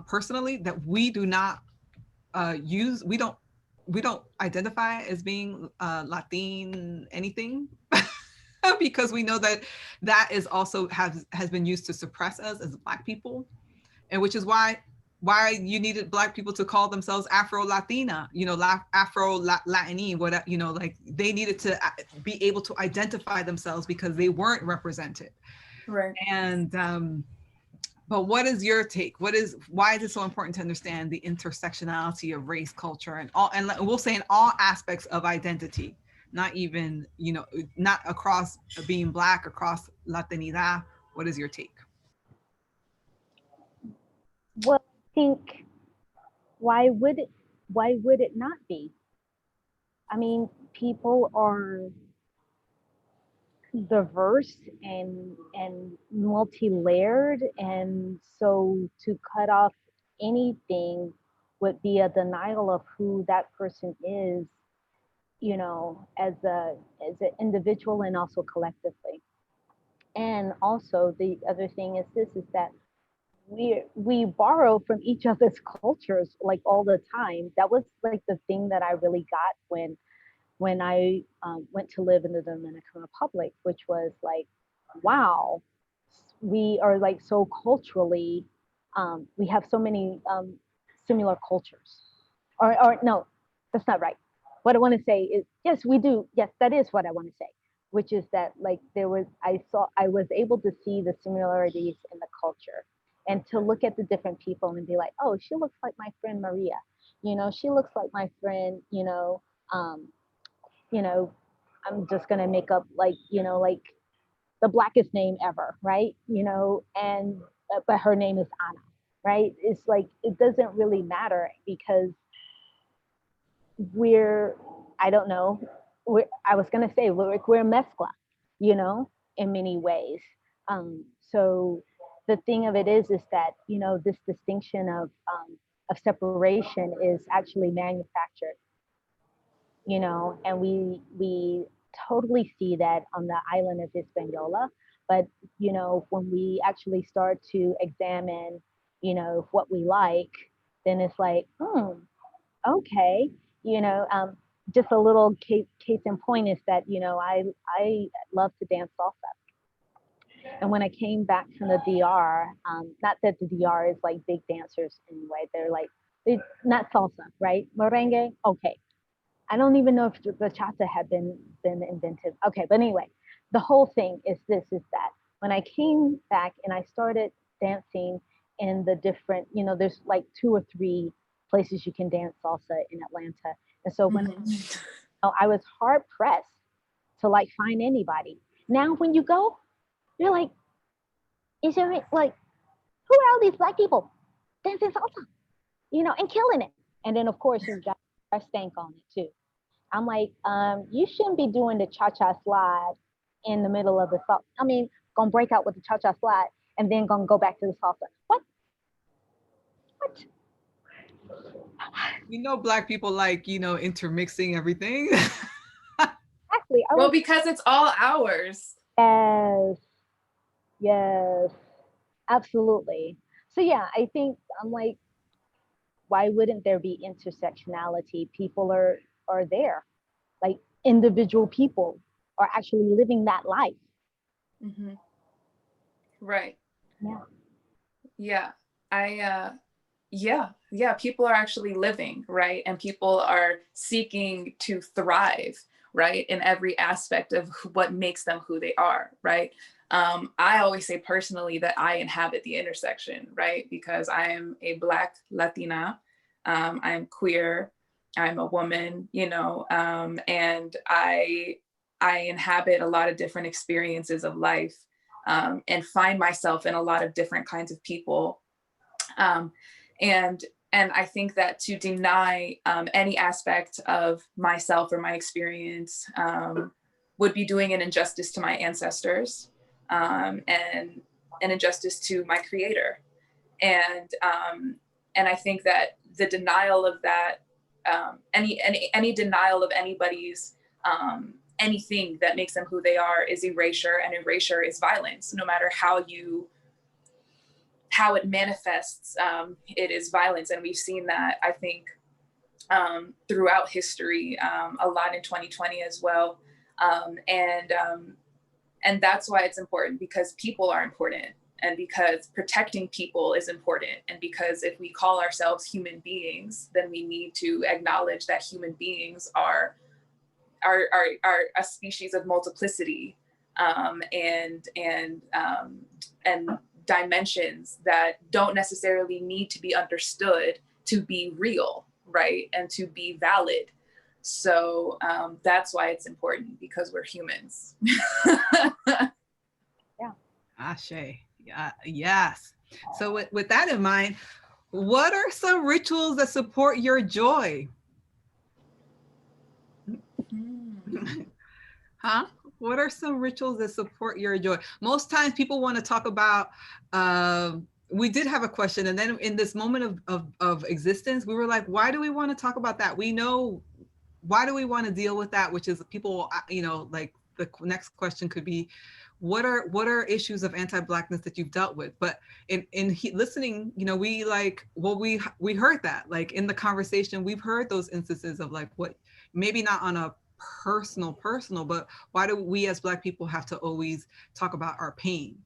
personally that we do not we don't identify as being Latin anything? Because we know that that is also has been used to suppress us as Black people, and which is why you needed Black people to call themselves Afro-Latina, you know, Afro-Latini, whatever, you know, like they needed to be able to identify themselves because they weren't represented. Right. And but what is your take? Why is it so important to understand the intersectionality of race, culture, and all, and we'll say in all aspects of identity, not even, you know, not across being Black, across Latinidad? What is your take? Well, I think, why would it not be? I mean, people are diverse and multi-layered, and so to cut off anything would be a denial of who that person is, you know, as an individual and also collectively. And also the other thing is this, is that we borrow from each other's cultures like all the time. That was like the thing that I really got when I went to live in the Dominican Republic, which was like, wow, we are like so culturally, we have so many similar cultures. Or no, that's not right. What I want to say is, yes, we do. Yes, that is what I want to say, which is that like I was able to see the similarities in the culture, and to look at the different people and be like, oh, she looks like my friend Maria, you know, she looks like my friend, um, you know, I'm just gonna make up like, like the blackest name ever, right? And but her name is Anna, right? It's like it doesn't really matter because we're, I don't know, I was gonna say we're mezcla, in many ways. So the thing of it is that this distinction of separation is actually manufactured, and we totally see that on the island of Hispaniola. But when we actually start to examine, what we like, then it's like, okay, you know, um, just a little case in point is that I love to dance salsa, and when I came back from the DR, not that the DR is like big dancers anyway, they not salsa, right? Merengue, okay. I don't even know if bachata had been invented. Okay, but anyway, the whole thing is that when I came back and I started dancing in the different, there's like 2 or 3 places you can dance salsa in Atlanta. And so when I was hard pressed to like find anybody. Now when you go, you're like, is there like, who are all these black people dancing salsa? and killing it. And then of course you've got a stank on it too. I'm like, you shouldn't be doing the cha-cha slide in the middle of the salsa. I mean, gonna break out with the cha-cha slide and then gonna go back to the salsa. What? Black people like, intermixing everything. Exactly. Well, because it's all ours. Yes. Yes. Absolutely. So yeah, I think I'm like, why wouldn't there be intersectionality? People are there, like individual people are actually living that life. Mm-hmm. Right. Yeah. Yeah. Yeah, people are actually living, right? And people are seeking to thrive, right? In every aspect of what makes them who they are, right? I always say personally that I inhabit the intersection, right? Because I am a Black Latina, I'm queer, I'm a woman, and I inhabit a lot of different experiences of life, and find myself in a lot of different kinds of people. And I think that to deny any aspect of myself or my experience would be doing an injustice to my ancestors, and an injustice to my creator. And I think that the denial of that, any denial of anybody's anything that makes them who they are, is erasure, and erasure is violence. No matter how it manifests, it is violence. And we've seen that, I think, throughout history, a lot in 2020 as well. And that's why it's important, because people are important, and because protecting people is important. And because if we call ourselves human beings, then we need to acknowledge that human beings are a species of multiplicity, and dimensions that don't necessarily need to be understood to be real, right? And to be valid. So that's why it's important, because we're humans. Yeah. Ashe. Yeah. Yes. So with that in mind, what are some rituals that support your joy? Huh? What are some rituals that support your joy? Most times people want to talk about, we did have a question, and then in this moment of existence, we were like, why do we want to talk about that? We know, why do we want to deal with that? Which is people, like the next question could be, what are issues of anti-Blackness that you've dealt with? But in listening, we heard that, like in the conversation, we've heard those instances of like, what, maybe not on a personal, but why do we as Black people have to always talk about our pain,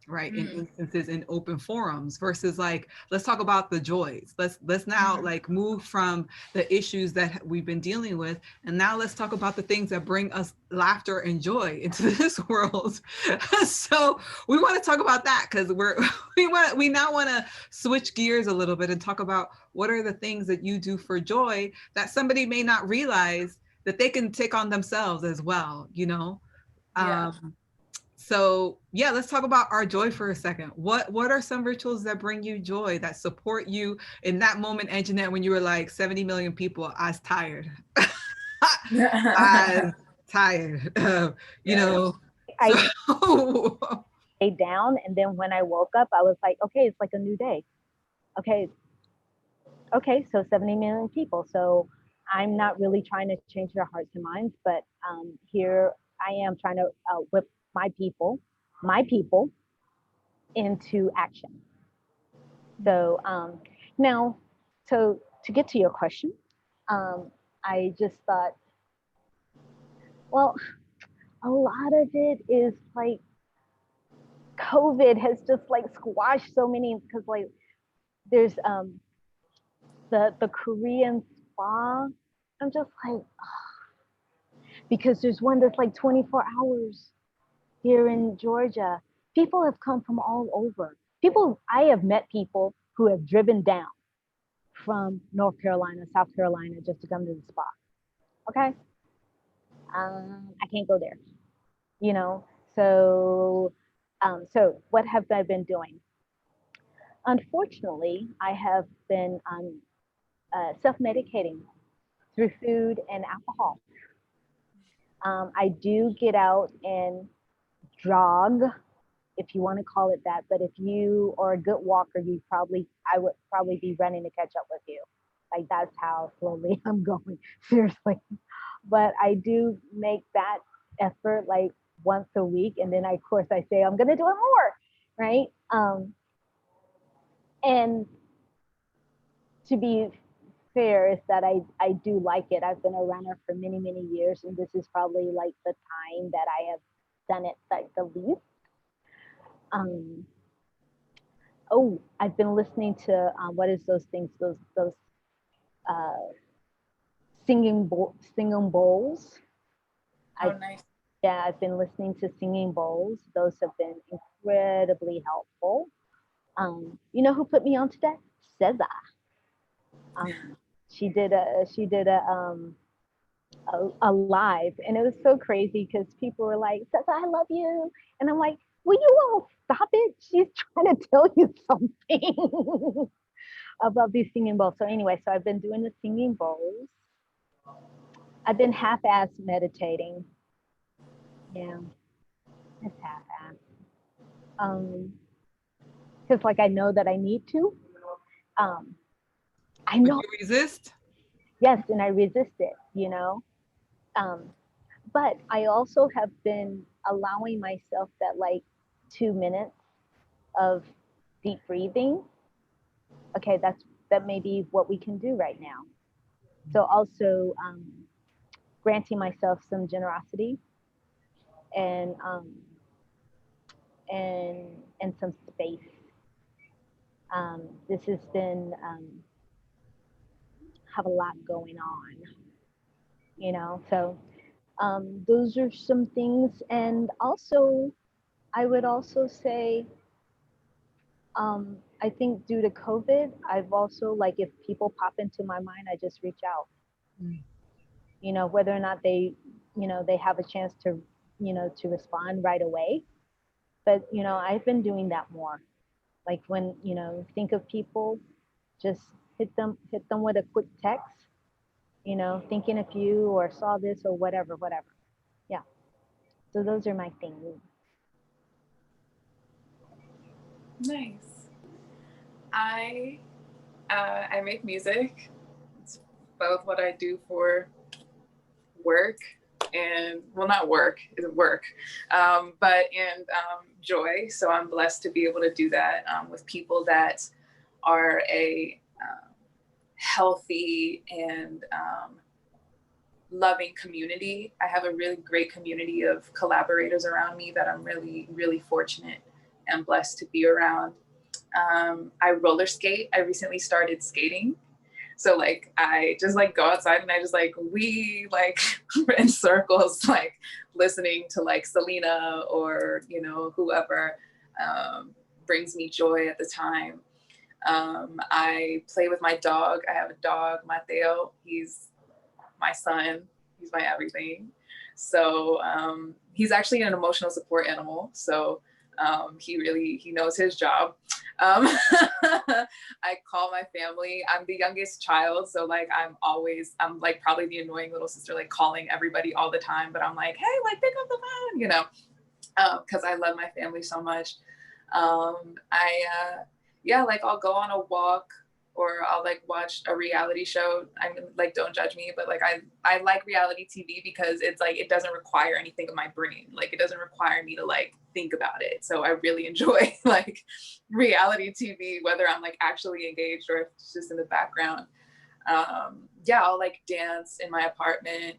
right? In instances, in open forums, versus like, let's talk about the joys. Let's now like move from the issues that we've been dealing with, and now let's talk about the things that bring us laughter and joy into this world. So we want to talk about that, because we now want to switch gears a little bit and talk about what are the things that you do for joy that somebody may not realize that they can take on themselves as well, Yeah. So yeah, let's talk about our joy for a second. What are some rituals that bring you joy, that support you in that moment, Anjanette, when you were like 70 million people, I was tired. I was tired. I So lay down, and then when I woke up, I was like, okay, it's like a new day. Okay, so 70 million people. So I'm not really trying to change their hearts and minds, but here I am trying to whip my people into action. So now, so to get to your question, I just thought, well, a lot of it is like COVID has just like squashed so many, because like there's the Korean spa. I'm just like, because there's one that's like 24 hours here in Georgia. People have come from all over. I have met people who have driven down from North Carolina, South Carolina, just to come to the spa. Okay. I can't go there, So, so what have I been doing? Unfortunately, I have been self-medicating through food and alcohol. I do get out and jog, if you want to call it that. But if you are a good walker, I would probably be running to catch up with you. Like that's how slowly I'm going, seriously. But I do make that effort like once a week, and then of course I say I'm gonna do it more, right? And to be fair is that I do like it. I've been a runner for many, many years, and this is probably like the time that I have done it like the least. Oh, I've been listening to what is those things? Those uh, singing bowls. Oh, nice. Yeah, I've been listening to singing bowls. Those have been incredibly helpful. You know who put me onto that? Cesar. She did a live, and it was so crazy because people were like, Cesar, I love you. And I'm like, will you all stop it? She's trying to tell you something about these singing bowls. So anyway, so I've been doing the singing bowls. I've been half-ass meditating. Yeah, it's half-ass. Because like I know that I need to. I know. But you resist? Yes, and I resist it, you know. But I also have been allowing myself that like 2 minutes of deep breathing. Okay, that may be what we can do right now. So also granting myself some generosity and and some space. This has been have a lot going on, you know. So those are some things, and also I would also say I think due to COVID, I've also like if people pop into my mind, I just reach out. You know, whether or not they, you know, they have a chance to, you know, to respond right away. But you know, I've been doing that more. Like when, you know, think of people, just hit them with a quick text, you know, thinking of you or saw this or whatever. Yeah. So those are my things. Nice. I make music. It's both what I do for work and, well, not work, it's work, but joy. So I'm blessed to be able to do that with people that are a healthy and loving community. I have a really great community of collaborators around me that I'm really, really fortunate and blessed to be around. I roller skate. I recently started skating. So like, I just like go outside and I just like, we like in circles, like listening to like Selena or, you know, whoever brings me joy at the time. I play with my dog. I have a dog, Mateo. He's my son. He's my everything. So he's actually an emotional support animal. So he knows his job. I call my family. I'm the youngest child. So like, I'm like probably the annoying little sister, like calling everybody all the time, but I'm like, hey, like pick up the phone, you know, cause I love my family so much. Yeah, like I'll go on a walk or I'll like watch a reality show. I mean, like, don't judge me, but like, I like reality TV because it's like, it doesn't require anything of my brain. Like it doesn't require me to like think about it. So I really enjoy like reality TV, whether I'm like actually engaged or if it's just in the background. Yeah, I'll like dance in my apartment.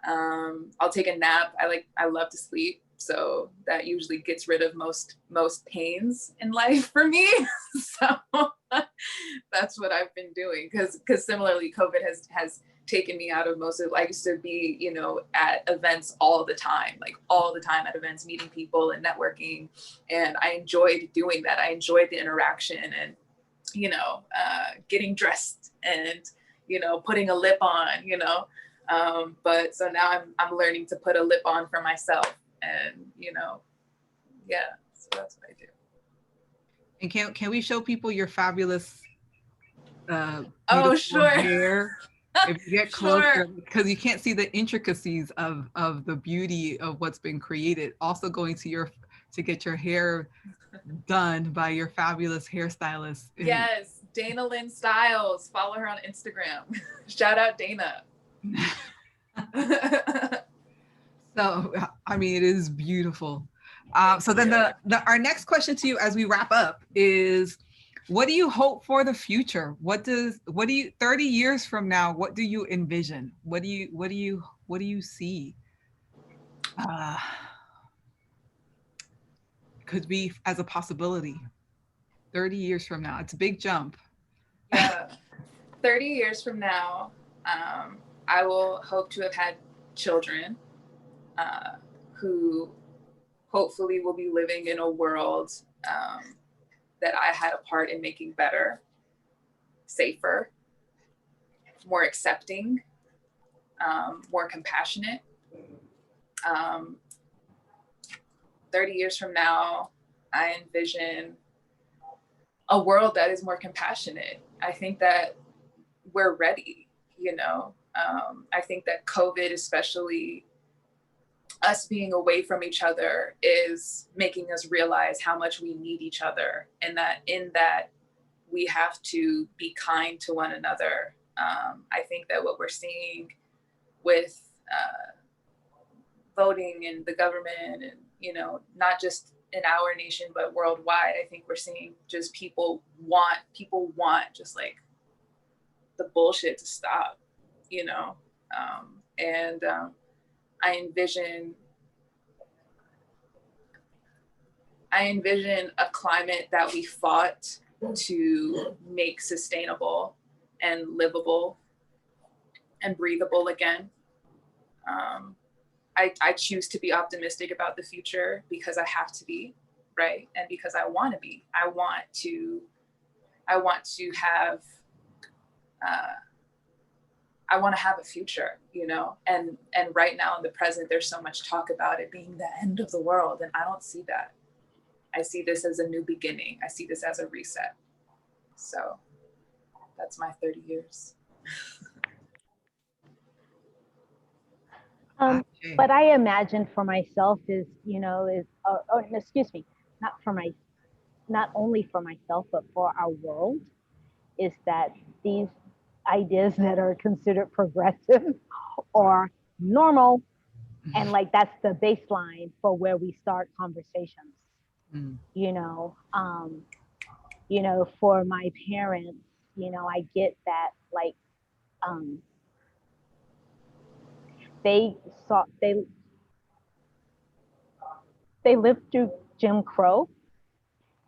I'll take a nap. I love to sleep. So that usually gets rid of most pains in life for me. So that's what I've been doing. Cause similarly, COVID has taken me out of most of, I used to be, you know, at events all the time at events, meeting people and networking. And I enjoyed doing that. I enjoyed the interaction and, you know, getting dressed and, you know, putting a lip on, you know. But so now I'm learning to put a lip on for myself. And, you know, yeah, so that's what I do. And can we show people your fabulous Oh, beautiful sure. hair. If you get Sure. closer, because you can't see the intricacies of the beauty of what's been created. Also going to get your hair done by your fabulous hairstylist. Yes, Dana Lynn Styles. Follow her on Instagram. Shout out Dana. So, I mean, it is beautiful. So then our next question to you as we wrap up is, what do you hope for the future? What do you 30 years from now, what do you envision? What do you see? Could be as a possibility 30 years from now. It's a big jump. Yeah. 30 years from now, I will hope to have had children who hopefully will be living in a world that I had a part in making better, safer, more accepting, more compassionate. 30 years from now, I envision a world that is more compassionate. I think that we're ready, you know. I think that COVID, especially us being away from each other, is making us realize how much we need each other, and that in that we have to be kind to one another. I think that what we're seeing with voting and the government, and you know, not just in our nation but worldwide, I think we're seeing just people want just like the bullshit to stop, you know. And I envision a climate that we fought to make sustainable and livable and breathable again. I choose to be optimistic about the future because I have to be, right? And because I want to be. I want to have a future, you know. And right now in the present, there's so much talk about it being the end of the world, and I don't see that. I see this as a new beginning. I see this as a reset. So that's my 30 years. But I imagine for myself excuse me, not only for myself, but for our world, is that these ideas that are considered progressive or normal, and like that's the baseline for where we start conversations. You know, for my parents, you know, I get that, like, they lived through Jim Crow,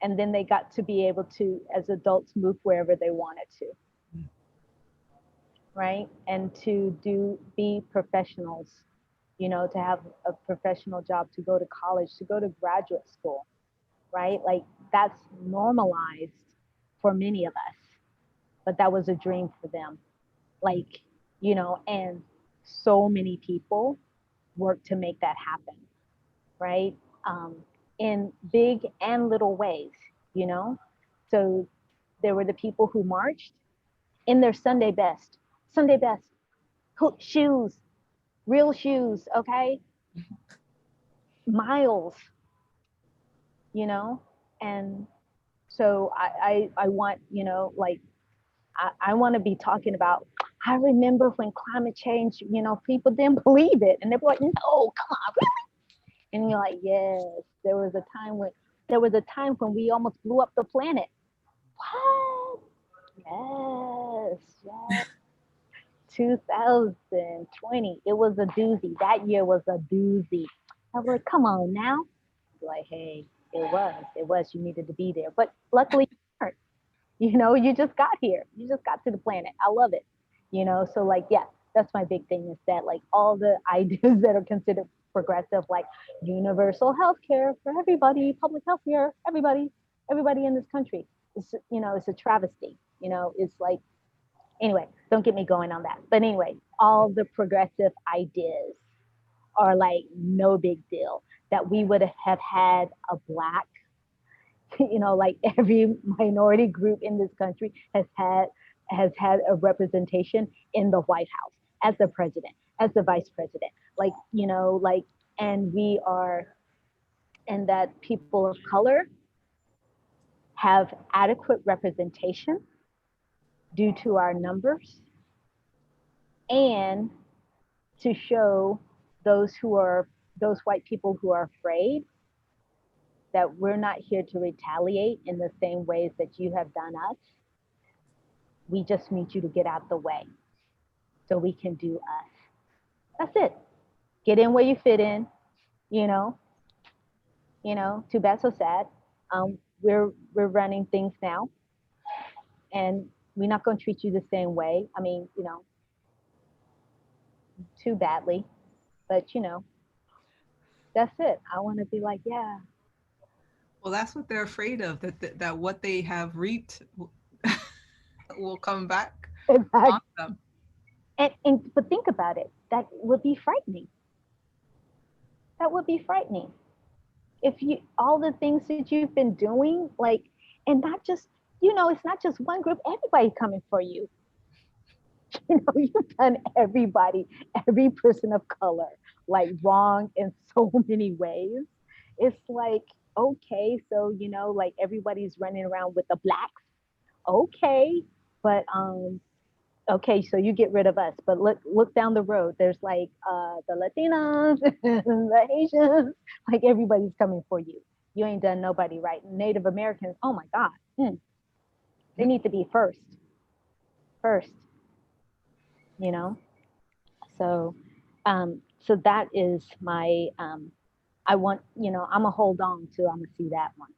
and then they got to be able to, as adults, move wherever they wanted to, right? And to be professionals, you know, to have a professional job, to go to college, to go to graduate school, right? Like, that's normalized for many of us, but that was a dream for them. Like, you know, and so many people work to make that happen, right? In big and little ways, you know? So there were the people who marched in their Sunday best, shoes, real shoes, okay? Miles, you know? And so I want, you know, like, I want to be talking about, I remember when climate change, you know, people didn't believe it. And they were like, no, come on, really? And you're like, yes, there was a time when we almost blew up the planet. What? Yes. 2020, it was a doozy. That year was a doozy. I was like, come on now. Like, hey, it was, you needed to be there. But luckily you weren't. You know, you just got here. You just got to the planet. I love it. You know, so like, yeah, that's my big thing, is that like all the ideas that are considered progressive, like universal health care for everybody, public health care, everybody in this country. It's, you know, it's a travesty. You know, it's like, anyway, don't get me going on that. But anyway, all the progressive ideas are like no big deal. That we would have had a Black, you know, like every minority group in this country has had has had a representation in the White House, as the president, as the vice president. Like, like, and we are, and that people of color have adequate representation due to our numbers, and to show those white people who are afraid that we're not here to retaliate in the same ways that you have done us. We just need you to get out the way so we can do us. That's it. Get in where you fit in, too bad, so sad. We're running things now, and we're not going to treat you the same way. I mean, too badly, but that's it. I want to be like, yeah. Well, that's what they're afraid of, that what they have reaped will come back on them. But think about it. That would be frightening. That would be frightening. If all the things that you've been doing, like, and not just, it's not just one group, everybody coming for you. You've done everybody, every person of color, like, wrong in so many ways. It's like, okay, so, like, everybody's running around with the blacks. Okay, but okay, so you get rid of us, but look down the road. There's like the Latinas, the Asians, like, everybody's coming for you. You ain't done nobody right. Native Americans, oh my God, they need to be first. So, so that is my. I want, I'm gonna hold on to. I'm gonna see that one.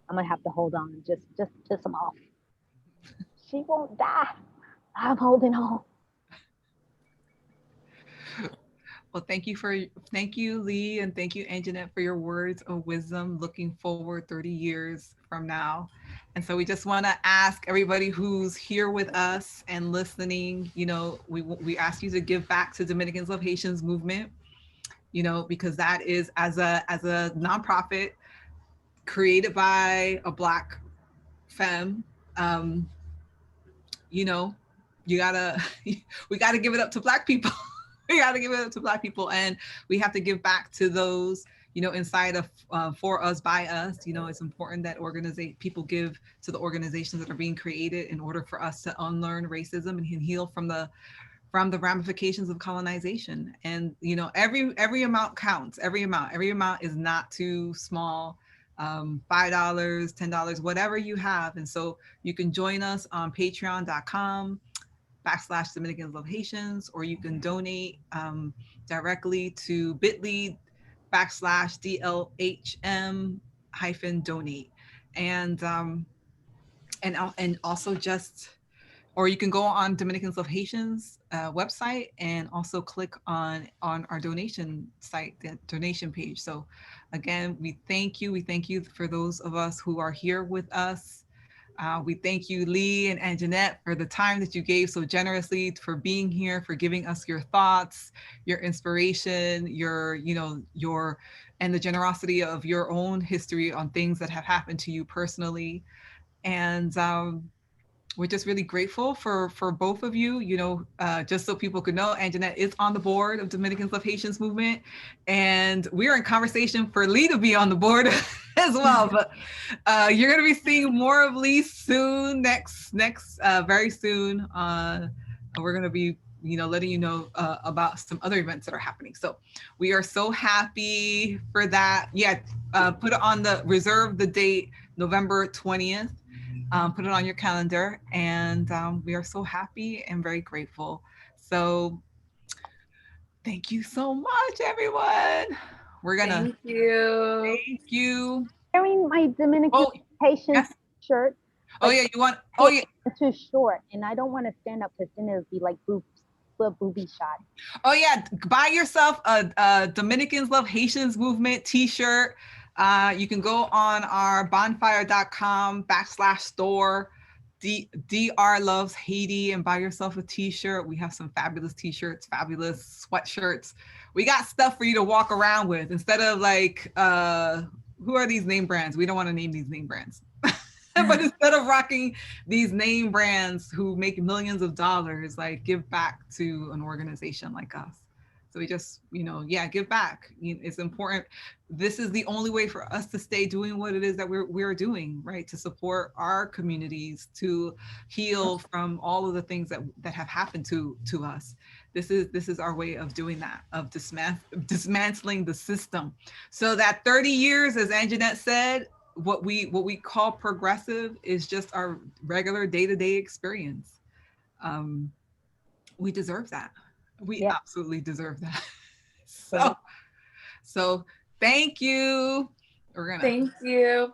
I'm gonna have to hold on and just piss them off. She won't die. I'm holding on. Well, thank you, Lee, and thank you, Anjanette, for your words of wisdom, looking forward 30 years from now. And so we just want to ask everybody who's here with us and listening, we ask you to give back to Dominicans Love Haitians movement, because that is, as a nonprofit created by a Black femme, we gotta give it up to Black people. We got to give it up to Black people, and we have to give back to those, inside of for us, by us. It's important that people give to the organizations that are being created in order for us to unlearn racism and heal from the ramifications of colonization. And every amount counts. Every amount is not too small. $5, $10, whatever you have. And so you can join us on patreon.com/Dominicans Love Haitians, or you can donate directly to bit.ly/DLHM-donate. And also just, or you can go on Dominicans Love Haitians website and also click on our donation site, the donation page. So again, we thank you for those of us who are here with us. We thank you, Lee and Anjanette, for the time that you gave so generously, for being here, for giving us your thoughts, your inspiration, and the generosity of your own history on things that have happened to you personally. And we're just really grateful for both of you. Just so people could know, Anjanette is on the board of Dominicans Love Haitians movement, and we're in conversation for Lee to be on the board as well. But you're going to be seeing more of Lee soon, very soon. We're going to be, letting you know about some other events that are happening. So we are so happy for that. Yeah, reserve the date, November 20th. Put it on your calendar, and we are so happy and very grateful. So thank you so much, everyone. We're gonna thank you. Wearing my Dominican Haitian shirt. Oh yeah, you want? Oh yeah. It's too short, and I don't want to stand up because then it'll be like booby shot. Oh yeah, buy yourself a Dominicans Love Haitians movement T-shirt. You can go on our bonfire.com/store DR Loves Haiti and buy yourself a T-shirt. We have some fabulous T-shirts, fabulous sweatshirts. We got stuff for you to walk around with instead of like, who are these name brands? We don't want to name these name brands. But instead of rocking these name brands who make millions of dollars, like give back to an organization like us. So we just, yeah, give back. It's important. This is the only way for us to stay doing what it is that we're doing, right? To support our communities, to heal from all of the things that have happened to us. This is our way of doing that, of dismantling the system. So that 30 years, as Anjanette said, what we call progressive is just our regular day-to-day experience. We deserve that. We absolutely deserve that. So thank you. Thank you.